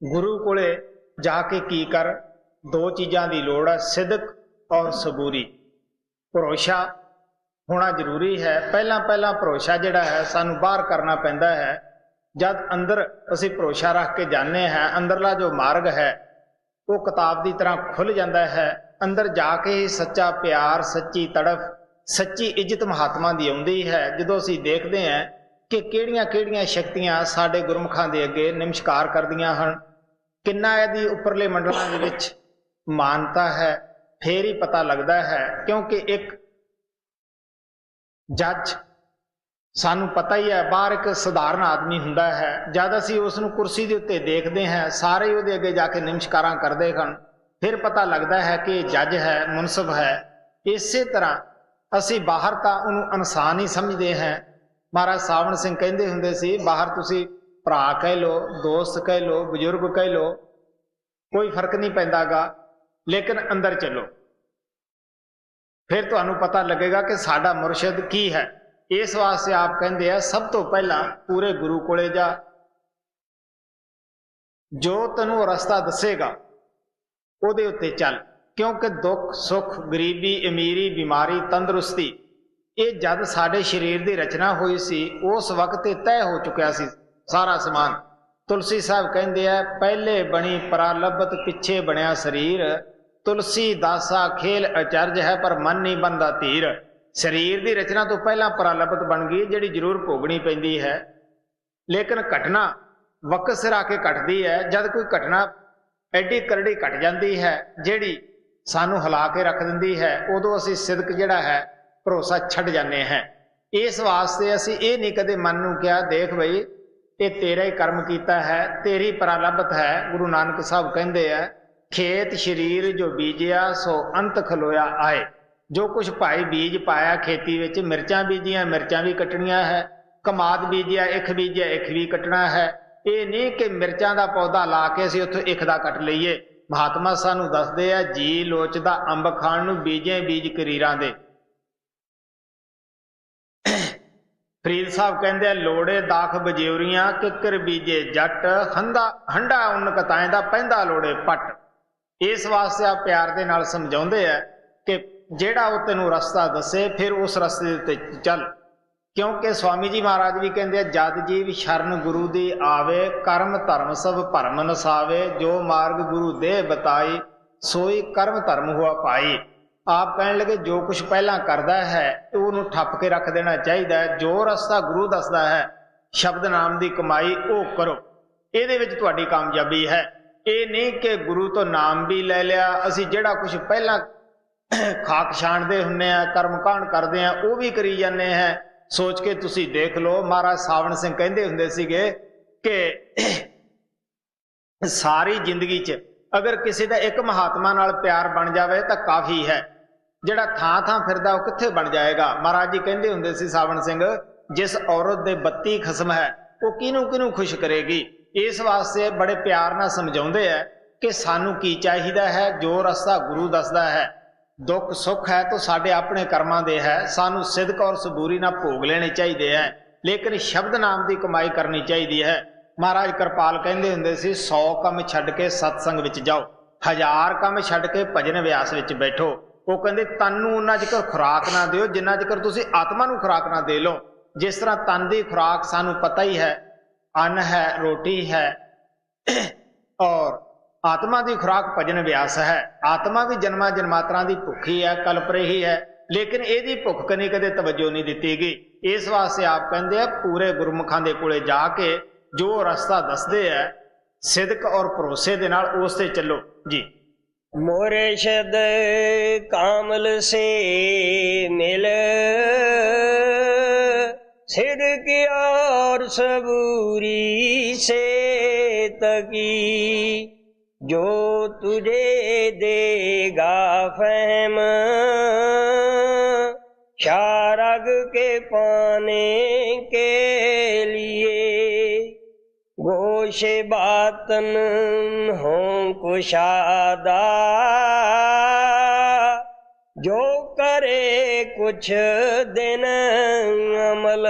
गुरु कोले जाके की कर, 2 चीज़ां दी लोड़ है, सिदक और सबूरी। भरोसा होना जरूरी है। पहला भरोसा जिहड़ा है सानूं बाहर करना पैंदा है। जद अंदर असीं भरोसा रख के जाने हैं, अंदरला जो मार्ग है वो किताब की तरह खुल जाता है। अंदर जाके ही सच्चा प्यार, सच्ची तड़फ, सच्ची इज्जत महात्मा की आउंदी है। जदों असीं देखते हैं कि किहड़ियां शक्तियां साडे गुरमुखां दे अगे नमस्कार करदियां हन, किन्ना इहदी उपरले मंडलां दे विच मानता है, फिर ही पता लगता है। क्योंकि एक जज सानू पता ही है बाहर एक सधारण आदमी हुंदा है, जद असीं उसनूं कुर्सी दे उत्ते देखते हैं, सारे उहदे अगे जाके नमस्कारां करदे हन, फिर पता लगता है कि जज है, मुनसफ है। ਇਸੇ ਤਰ੍ਹਾਂ ਅਸੀਂ ਬਾਹਰ ਤਾਂ ਉਹਨੂੰ ਇਨਸਾਨ ਹੀ ਸਮਝਦੇ ਹਾਂ। ਮਹਾਰਾਜ ਸਾਵਣ ਸਿੰਘ ਕਹਿੰਦੇ ਹੁੰਦੇ ਸੀ, ਬਾਹਰ ਤੁਸੀਂ ਭਰਾ ਕਹਿ ਲਓ, ਦੋਸਤ ਕਹਿ ਲਓ, ਬਜ਼ੁਰਗ ਕਹਿ ਲਓ, ਕੋਈ ਫਰਕ ਨਹੀਂ ਪੈਂਦਾਗਾ, ਲੇਕਿਨ ਅੰਦਰ ਚੱਲੋ, ਫਿਰ ਤੁਹਾਨੂੰ ਪਤਾ ਲੱਗੇਗਾ ਕਿ ਸਾਡਾ ਮੁਰਸ਼ਿਦ ਕੀ ਹੈ। ਇਸ ਵਾਸਤੇ ਆਪ ਕਹਿੰਦੇ ਆ, ਸਭ ਤੋਂ ਪਹਿਲਾਂ ਪੂਰੇ ਗੁਰੂ ਕੋਲੇ ਜਾ, ਜੋ ਤੈਨੂੰ ਰਸਤਾ ਦੱਸੇਗਾ ਉਹਦੇ ਉੱਤੇ ਚੱਲ। ਕਿਉਂਕਿ ਦੁੱਖ ਸੁੱਖ, ਗਰੀਬੀ, ਅਮੀਰੀ, ਬਿਮਾਰੀ, ਤੰਦਰੁਸਤੀ, ਇਹ ਜਦ ਸਾਡੇ ਸਰੀਰ ਦੀ ਰਚਨਾ ਹੋਈ ਸੀ ਉਸ ਵਕਤ ਇਹ ਤੈਅ ਹੋ ਚੁੱਕਿਆ ਸੀ ਸਾਰਾ ਸਮਾਨ। ਤੁਲਸੀ ਸਾਹਿਬ ਕਹਿੰਦੇ ਆ, ਪਹਿਲੇ ਬਣੀ ਪਰਾਲਬਤ ਪਿੱਛੇ ਬਣਿਆ ਸਰੀਰ, ਤੁਲਸੀ ਦਾਸਾ ਖੇਲ ਅਚਰਜ ਹੈ ਪਰ ਮਨ ਨਹੀਂ ਬਣਦਾ ਧੀਰ। ਸਰੀਰ ਦੀ ਰਚਨਾ ਤੋਂ ਪਹਿਲਾਂ ਪਰਾਲਬਤ ਬਣ ਗਈ, ਜਿਹੜੀ ਜ਼ਰੂਰ ਭੋਗਣੀ ਪੈਂਦੀ ਹੈ, ਲੇਕਿਨ ਘਟਨਾ ਵਕਤ ਸਿਰ ਆ ਕੇ ਘਟਦੀ ਹੈ। ਜਦ ਕੋਈ ਘਟਨਾ ਐਡੀ ਕਰੜੀ ਘਟ ਜਾਂਦੀ ਹੈ ਜਿਹੜੀ ਸਾਨੂੰ ਹਿਲਾ ਕੇ ਰੱਖ ਦਿੰਦੀ ਹੈ, ਉਦੋਂ ਅਸੀਂ ਸਿਦਕ ਜਿਹੜਾ ਹੈ ਭਰੋਸਾ ਛੱਡ ਜਾਂਦੇ ਹਾਂ। ਇਸ ਵਾਸਤੇ ਅਸੀਂ ਇਹ ਨਹੀਂ ਕਦੇ ਮਨ ਨੂੰ ਕਿਹਾ, ਦੇਖ ਬਈ ਇਹ ਤੇਰਾ ਹੀ ਕਰਮ ਕੀਤਾ ਹੈ, ਤੇਰੀ ਪਰਾਲਬਤ ਹੈ। ਗੁਰੂ ਨਾਨਕ ਸਾਹਿਬ ਕਹਿੰਦੇ ਆ, ਖੇਤ ਸਰੀਰ ਜੋ ਬੀਜਿਆ ਸੋ ਅੰਤ ਖਲੋਇਆ ਆਏ। ਜੋ ਕੁਛ ਭਾਈ ਬੀਜ ਪਾਇਆ ਖੇਤੀ ਵਿੱਚ, ਮਿਰਚਾਂ ਬੀਜੀਆਂ ਮਿਰਚਾਂ ਵੀ ਕੱਟਣੀਆਂ ਹੈ, ਕਮਾਦ ਬੀਜਿਆ ਇਖ ਬੀਜਿਆ ਇਖ ਵੀ ਕੱਟਣਾ ਹੈ। ਇਹ ਨਹੀਂ ਕਿ ਮਿਰਚਾਂ ਦਾ ਪੌਦਾ ਲਾ ਕੇ ਅਸੀਂ ਉੱਥੋਂ ਇਖ ਦਾ ਕੱਟ ਲਈਏ। ਮਹਾਤਮਾ ਸਾਨੂੰ ਦੱਸਦੇ ਆ, ਜੀ ਲੋਚਦਾ ਅੰਬ ਖਾਣ ਨੂੰ ਬੀਜੇ ਬੀਜ ਕਰੀਰਾਂ ਦੇ। ਫਰੀਦ ਸਾਹਿਬ ਕਹਿੰਦੇ ਆ, ਲੋੜੇ ਦਾਖ ਬਜੇਵਰੀਆਂ ਕਿੱਕਰ ਬੀਜੇ ਜੱਟ, ਹੰਡਾ ਉੱਨ ਕਤਾਏ ਦਾ ਪੈਂਦਾ ਲੋੜੇ ਪੱਟ। ਇਸ ਵਾਸਤੇ ਆ ਪਿਆਰ ਦੇ ਨਾਲ ਸਮਝਾਉਂਦੇ ਆ ਕਿ ਜਿਹੜਾ ਉਹ ਤੈਨੂੰ ਰਸਤਾ ਦੱਸੇ ਫਿਰ ਉਸ ਰਸਤੇ ਦੇ ਉੱਤੇ ਚੱਲ। ਕਿਉਂਕਿ ਸਵਾਮੀ ਜੀ ਮਹਾਰਾਜ ਵੀ ਕਹਿੰਦੇ ਆ, ਜਦ ਜੀਵ ਸ਼ਰਨ ਗੁਰੂ ਦੀ ਆਵੇ, ਕਰਮ ਧਰਮ ਸਭ ਭਰਮ ਨਸਾਵੇ, ਜੋ ਮਾਰਗ ਗੁਰੂ ਦੇ ਬਤਾਈ, ਸੋਈ ਕਰਮ ਧਰਮ ਹੁਆ ਪਾਈ। ਆਪ ਕਹਿਣ ਲੱਗੇ, ਜੋ ਕੁਛ ਪਹਿਲਾਂ ਕਰਦਾ ਹੈ ਉਹਨੂੰ ਠੱਪ ਕੇ ਰੱਖ ਦੇਣਾ ਚਾਹੀਦਾ ਹੈ। ਜੋ ਰਸਤਾ ਗੁਰੂ ਦੱਸਦਾ ਹੈ, ਸ਼ਬਦ ਨਾਮ ਦੀ ਕਮਾਈ ਉਹ ਕਰੋ, ਇਹਦੇ ਵਿੱਚ ਤੁਹਾਡੀ ਕਾਮਯਾਬੀ ਹੈ। ਇਹ ਨਹੀਂ ਕਿ ਗੁਰੂ ਤੋਂ ਨਾਮ ਵੀ ਲੈ ਲਿਆ, ਅਸੀਂ ਜਿਹੜਾ ਕੁਛ ਪਹਿਲਾਂ ਖਾਕ ਛਾਣਦੇ ਹੁੰਦੇ ਆ, ਕਰਮ ਕਾਂਡ ਕਰਦੇ ਆ, ਉਹ ਵੀ ਕਰੀ ਜਾਂਦੇ ਹਾਂ। ਸੋਚ ਕੇ ਤੁਸੀਂ ਦੇਖ ਲਓ, ਮਹਾਰਾਜ ਸਾਵਣ ਸਿੰਘ ਕਹਿੰਦੇ ਹੁੰਦੇ ਸੀਗੇ ਕਿ ਸਾਰੀ ਜ਼ਿੰਦਗੀ 'ਚ ਅਗਰ ਕਿਸੇ ਦਾ ਇੱਕ ਮਹਾਤਮਾ ਨਾਲ ਪਿਆਰ ਬਣ ਜਾਵੇ ਤਾਂ ਕਾਫੀ ਹੈ। ਜਿਹੜਾ ਥਾਂ ਥਾਂ ਫਿਰਦਾ ਉਹ ਕਿੱਥੇ ਬਣ ਜਾਏਗਾ। ਮਹਾਰਾਜ ਜੀ ਕਹਿੰਦੇ ਹੁੰਦੇ ਸੀ, ਸਾਵਣ ਸਿੰਘ, ਜਿਸ ਔਰਤ ਦੇ 32 ਖਸਮ ਹੈ ਉਹ ਕਿਹਨੂੰ ਕਿਹਨੂੰ ਖੁਸ਼ ਕਰੇਗੀ। ਇਸ ਵਾਸਤੇ ਬੜੇ ਪਿਆਰ ਨਾਲ ਸਮਝਾਉਂਦੇ ਆ ਕਿ ਸਾਨੂੰ ਕੀ ਚਾਹੀਦਾ ਹੈ। ਜੋ ਰਸਤਾ ਗੁਰੂ ਦੱਸਦਾ ਹੈ, ਦੁੱਖ ਸੁੱਖ ਹੈ ਤਾਂ ਸਾਡੇ ਆਪਣੇ ਕਰਮਾਂ ਦੇ ਹੈ, ਸਾਨੂੰ ਸਿਦਕ ਔਰ ਸਬੂਰੀ ਨਾਲ ਭੋਗ ਲੈਣੇ ਚਾਹੀਦੇ ਹੈ, ਲੇਕਿਨ ਸ਼ਬਦ ਨਾਮ ਦੀ ਕਮਾਈ ਕਰਨੀ ਚਾਹੀਦੀ ਹੈ। ਮਹਾਰਾਜ ਕਿਰਪਾਲ ਕਹਿੰਦੇ ਹੁੰਦੇ ਸੀ, 100 ਕੰਮ ਛੱਡ ਕੇ ਸਤਸੰਗ ਵਿੱਚ ਜਾਓ, 1000 ਕੰਮ ਛੱਡ ਕੇ ਭਜਨ ਵਿਆਸ ਵਿੱਚ ਬੈਠੋ। ਉਹ ਕਹਿੰਦੇ, ਤਨ ਨੂੰ ਉਹਨਾਂ ਚਿਰ ਖੁਰਾਕ ਨਾ ਦਿਓ ਜਿੰਨਾ ਚਿਰ ਤੁਸੀਂ ਆਤਮਾ ਨੂੰ ਖੁਰਾਕ ਨਾ ਦੇ ਲਓ। ਜਿਸ ਤਰ੍ਹਾਂ ਤਨ ਦੀ ਖੁਰਾਕ ਸਾਨੂੰ ਪਤਾ ਹੀ ਹੈ, ਅੰਨ ਹੈ, ਰੋਟੀ ਹੈ, ਔਰ ਆਤਮਾ ਦੀ ਖੁਰਾਕ ਭਜਨ ਵਿਆਸ ਹੈ। ਆਤਮਾ ਵੀ ਜਨਮਾਂ ਜਨਮਾਤਰਾਂ ਦੀ ਭੁੱਖੀ ਹੈ, ਕਲਪ ਰਹੀ ਹੈ, ਲੇਕਿਨ ਇਹਦੀ ਭੁੱਖ ਕਨੀ ਕਦੇ ਤਵੱਜੋ ਨਹੀਂ ਦਿੱਤੀ ਗਈ। ਇਸ ਵਾਸਤੇ ਆਪ ਕਹਿੰਦੇ ਆ, ਪੂਰੇ ਗੁਰਮੁਖਾਂ ਦੇ ਕੋਲੇ ਜਾ ਕੇ ਜੋ ਰਸਤਾ ਦੱਸਦੇ ਆ, ਸਿਦਕ ਔਰ ਭਰੋਸੇ ਦੇ ਨਾਲ ਉਸ ਤੇ ਚੱਲੋ ਜੀ। मुर्शिद कामल से मिल, सिद्क और सबूरी से तकी, जो तुझे देगा फहम, शारग के पाने के लिए, गोश बातन हो कुशादा, जो करे कुछ दिन अमल,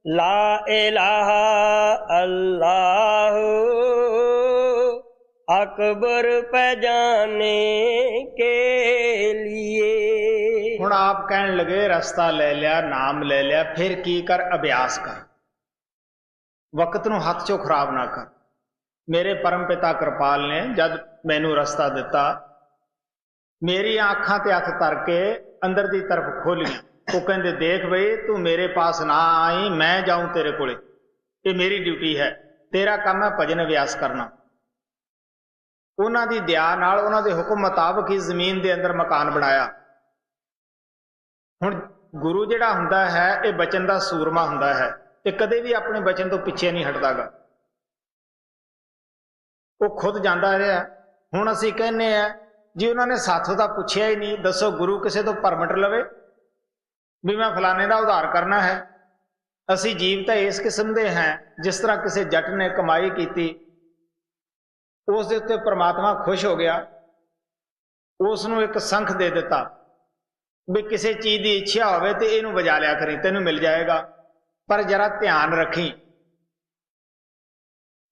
ला इलाहा अल्लाह अकबर पहचाने के लिए। ਹੁਣ ਆਪ ਕਹਿਣ ਲੱਗੇ, ਰਸਤਾ ਲੈ ਲਿਆ, ਨਾਮ ਲੈ ਲਿਆ, ਫਿਰ ਕੀ ਕਰ? ਅਭਿਆਸ ਕਰ, ਵਕਤ ਨੂੰ ਹੱਥ 'ਚੋਂ ਖਰਾਬ ਨਾ ਕਰ। ਮੇਰੇ ਪਰਮ ਪਿਤਾ ਕਿਰਪਾਲ ਨੇ ਜਦ ਮੈਨੂੰ ਰਸਤਾ ਦਿੱਤਾ, ਮੇਰੀਆਂ ਅੱਖਾਂ ਤੇ ਹੱਥ ਧਰ ਕੇ ਅੰਦਰ ਦੀ ਤਰਫ ਖੋਲੀਆਂ। ਉਹ ਕਹਿੰਦੇ, ਦੇਖ ਬਈ, ਤੂੰ ਮੇਰੇ ਪਾਸ ਨਾ ਆਈ, ਮੈਂ ਜਾਊਂ ਤੇਰੇ ਕੋਲੇ, ਇਹ ਮੇਰੀ ਡਿਊਟੀ ਹੈ, ਤੇਰਾ ਕੰਮ ਹੈ ਭਜਨ ਅਭਿਆਸ ਕਰਨਾ। ਉਹਨਾਂ ਦੀ ਦਇਆ ਨਾਲ, ਉਹਨਾਂ ਦੇ ਹੁਕਮ ਮੁਤਾਬਕ ਹੀ ਜ਼ਮੀਨ ਦੇ ਅੰਦਰ ਮਕਾਨ ਬਣਾਇਆ। ਹੁਣ ਗੁਰੂ ਜਿਹੜਾ ਹੁੰਦਾ ਹੈ, ਇਹ ਬਚਨ ਦਾ ਸੂਰਮਾ ਹੁੰਦਾ ਹੈ, ਇਹ ਕਦੇ ਵੀ ਆਪਣੇ ਬਚਨ ਤੋਂ ਪਿੱਛੇ ਨਹੀਂ ਹਟਦਾਗਾ, ਉਹ ਖੁਦ ਜਾਂਦਾ ਰਿਹਾ। ਹੁਣ ਅਸੀਂ ਕਹਿੰਦੇ ਆ जी उन्होंने साथों तो पूछया ही नहीं, दसो गुरु किसी तो परमिट लवे भी मैं फलाने का उधार करना है। असी जीव तो इस किस्म के हैं, जिस तरह किसी जट ने कमाई की उस दे उत्ते परमात्मा खुश हो गया, उसनों एक संख दे दिता भी किसी चीज की इच्छा होवे तो इनू बजा लिया करी, तेनू मिल जाएगा, पर जरा ध्यान रखी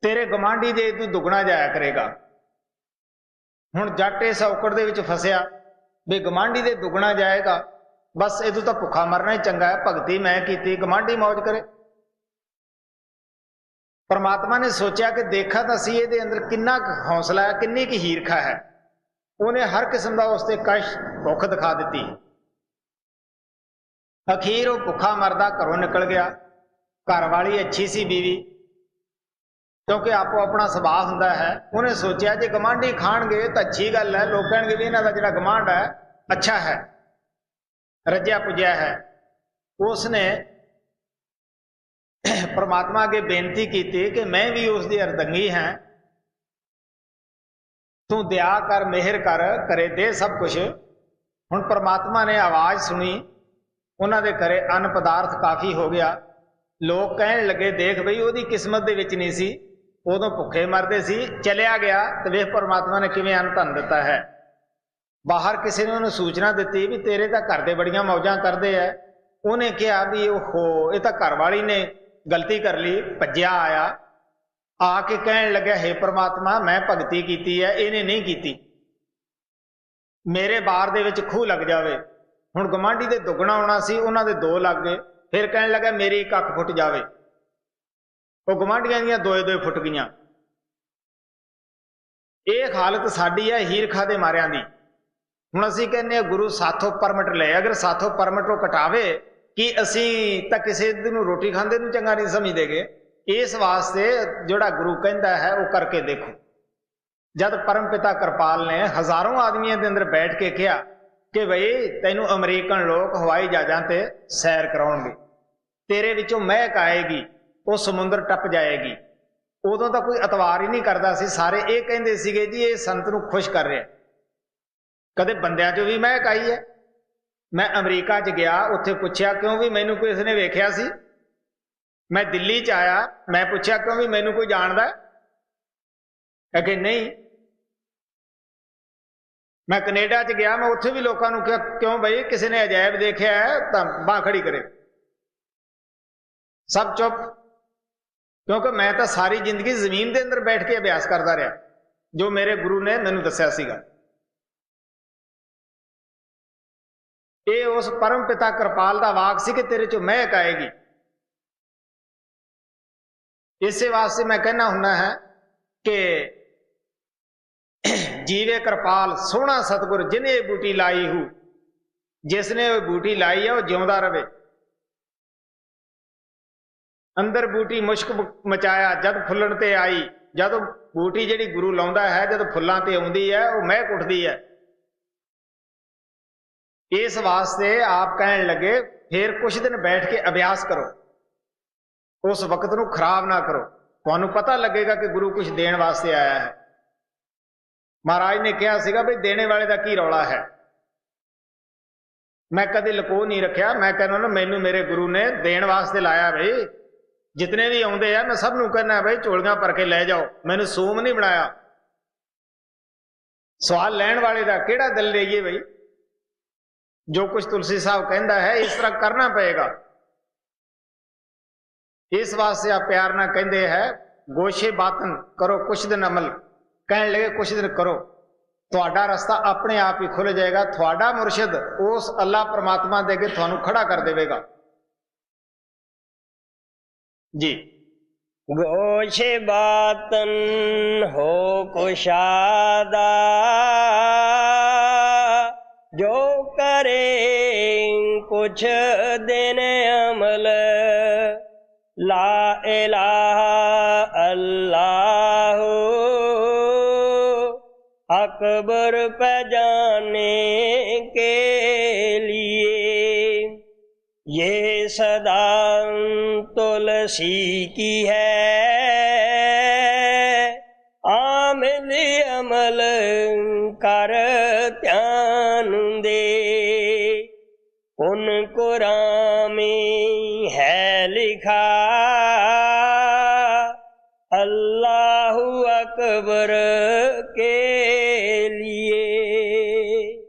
तेरे गवांढी दे तू दुगना जाया करेगा। हुण जट इस औकड़ दे विच फसिया भी गवांढी दे दुगना जाएगा, बस इदू तो भुखा मरना ही चंगा है, भगती मैं की गवांढी मौज करे। परमात्मा ने सोचा कि देखा तो सी ये अंदर किन्ना हौसला है, किन्नी की हीरखा है, उन्हें हर किस्म का उसते कष्ट भुख दिखा दी। अखीर वो भुखा मरदा घरों निकल गया। घर वाली अच्छी सी बीवी, क्योंकि आपो अपना सुभाव हुंदा है, उन्हें सोचा जे गवांढी खाणगे तो अच्छी गल है, लोग कहेंगे भी इन्हां दा जिहड़ा गवांढ है अच्छा है, रज्या पुज्या है। उसने परमात्मा अगे बेनती की कि मैं भी उसकी अर्दंगी हैं, तू दया कर मेहर कर, करे दे सब कुछ। हुण परमात्मा ने आवाज सुनी, उन्होंने घरे अन्न पदार्थ काफ़ी हो गया। लोग कहन लगे देख बई उसकी किस्मत दे विच नहीं सी, उदों भुखे मरदे सी, चलिया गया तो वेख परमात्मा ने किवें अन्न धन दिता है। बाहर किसी ने उन्हें सूचना दी भी तेरे तो घर दे बड़ियां मौजां करदे है। उन्हें कहा भी ओहो ये तो घर वाली ने गलती कर ली, भज्या आया, आके कहन लग्या हे परमात्मा मैं भगती की है, इन्हें नहीं की, मेरे बार दे विच खूह लग जावे। हुण गवांढी दे दुगना होना सी, उन्हां दे दो लग गए, फिर कहन लगा मेरी एक अख फुट जावे, वो गवांढियां दियां दोए दोए फुट गईयां। ये हालत साडी है हीरखा दे मारियां दी। हुण असीं कहने गुरु साथों परमिट ले, अगर साथों परमिट वो कटावे कि असीं तां किसी नूं रोटी खांदे नूं चंगा नहीं समझदेगे। इस वास्ते जोड़ा गुरु कहता है वो करके देखो। जद परम पिता कृपाल ने हजारों आदमियों के अंदर बैठ के कहा कि बई तैनू अमरीकन लोग हवाई जहाज़ां ते सैर कराउणगे, तेरे विचों महक आएगी, वो समुंदर टप जाएगी। उदों तो कोई अतवार ही नहीं करता सी, सारे ये कहते सीगे जी ये संत नूं खुश कर रहा। कदे बंदियां चों भी महक आई है। मैं अमरीका च गया, उत्थे पुछया क्यों भी मैनू कोई इसने वेख्या सी। मैं दिल्ली च आया, मैं पूछा क्यों भी मैनू कोई जानदा है, कहे नहीं। मैं कनेडा च गया, मैं उत्थे भी लोगों को कहा क्यों भाई किसी ने अजायब देखा है तो बांह खड़ी करे, सब चुप, क्योंकि मैं तो सारी जिंदगी जमीन के अंदर बैठ के अभ्यास करता रहा जो मेरे गुरु ने मैनू दस्या सीगा। ये उस परम पिता कृपाल का वाक सी कि तेरे चो महक आएगी। इसे वास्ते मैं कहना हुन्ना है कि जीवे कृपाल सोहना सतगुर जिन्हें बूटी लाई हूं, जिसने वो बूटी लाई है वो जिउंदा रवे। अंदर बूटी मुश्क मचाया जद फुलन ते आई, जद बूटी जिहड़ी गुरु लाउंदा है जद फुल्लां ते आउंदी है वो महक उठदी है। इस वास्ते आप कहन लगे फिर कुछ दिन बैठ के अभ्यास करो, उस वक्त नूं खराब ना करो, तुहानूं पता लगेगा कि गुरु कुछ देण वास्ते आया है। महाराज ने कहा सीगा भी देने वाले का की रौला है। मैं कदे लको नहीं रखा, मैं कहना ना मैनू मेरे गुरु ने देण वास्ते लाया। भाई जितने भी आउंदे आ मैं सब नूं कहना भाई झोलियां भर के लै जाओ, मैनू सूम नहीं बनाया। सवाल लैण वाले का किहड़ा दिल लईए भाई, जो कुछ तुलसी साहब कहता है इस तरह करना पड़ेगा। इस वास्ते आप प्यार ना कहते हैं गोशे बातन करो कुछ दिन अमल, कहने लगे कुछ दिन करो, थोड़ा रास्ता अपने आप ही खुल जाएगा। थोड़ा मुर्शिद उस अल्लाह परमात्मा दे के थानू खड़ा कर देगा जी। गोशे बातन हो कुशादा, जो करे कुछ दिन अमल, ला इलाहा अल्लाह अकबर पहचाने के लिए, ये सदा तुलसी की है आमिल अमल कर कुन कुरान में है लिखा, अल्लाहु अकबर के लिए।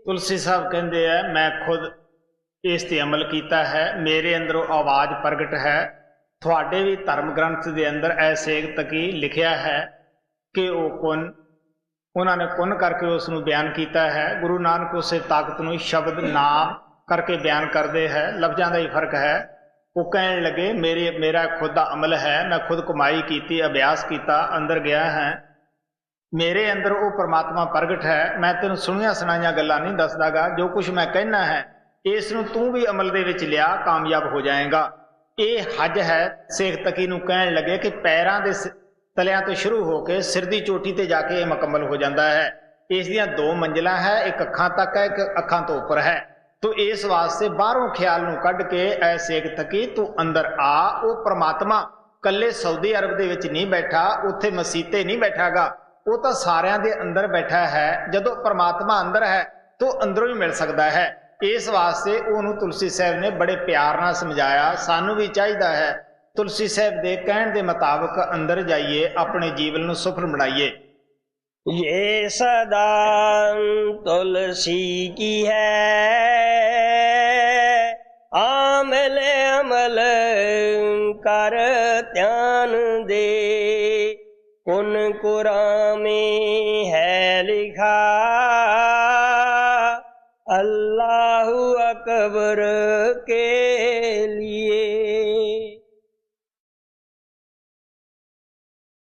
तुलसी साहब कहते हैं मैं खुद इस ते अमल किया है, मेरे अंदरों आवाज प्रगट है। थोड़े भी धर्म ग्रंथ के अंदर ऐसे तकी लिखिया है कि वो कुन, उन्होंने कुन करके उसनों बयान किया है। गुरु नानक उसे ताकत नूं शब्द नाम करके बयान करते हैं, लफ्जां का ही फर्क है। वो कहने लगे मेरा खुद का अमल है, मैं खुद कमाई की, अभ्यास किया, अंदर गया है, मेरे अंदर वो परमात्मा प्रगट है। मैं तेन सुनिया सुनाइया गल्लां नहीं दसदागा, जो कुछ मैं कहना है इस नूं तू भी अमल दे विच लिया, कामयाब हो जाएगा। ये हज है। शेख तकी नूं कहण लगे कि पैरां दे तलियां तो शुरू होकर सिर दी चोटी ते जाके मुकम्मल हो जाता है। इस दियां 2 मंजिलां है, एक अखां तक है, एक अखां तो उपर है। तो इस वास्ते बाहरों ख्याल नूं कढ के ऐ शेख तकी तू अंदर आ। वो परमात्मा कल्ले सऊदी अरब दे विच नहीं बैठा, उत्थे मसीते नहीं बैठागा, वो तो सारियां दे अंदर बैठा है। जदों परमात्मा अंदर है तो अंदरों ही मिल सकता है। इस वास्ते उन्होंने तुलसी साहब ने बड़े प्यार नाल समझाया। सानू भी चाहिए है तुलसी साहब दे कहण दे मुताबिक अंदर जाइए, अपने जीवन नूं सफल बनाइए। ये सदा तुलसी की है, आमल अमल कर ध्यान दे, कुन कुरान में है लिखा,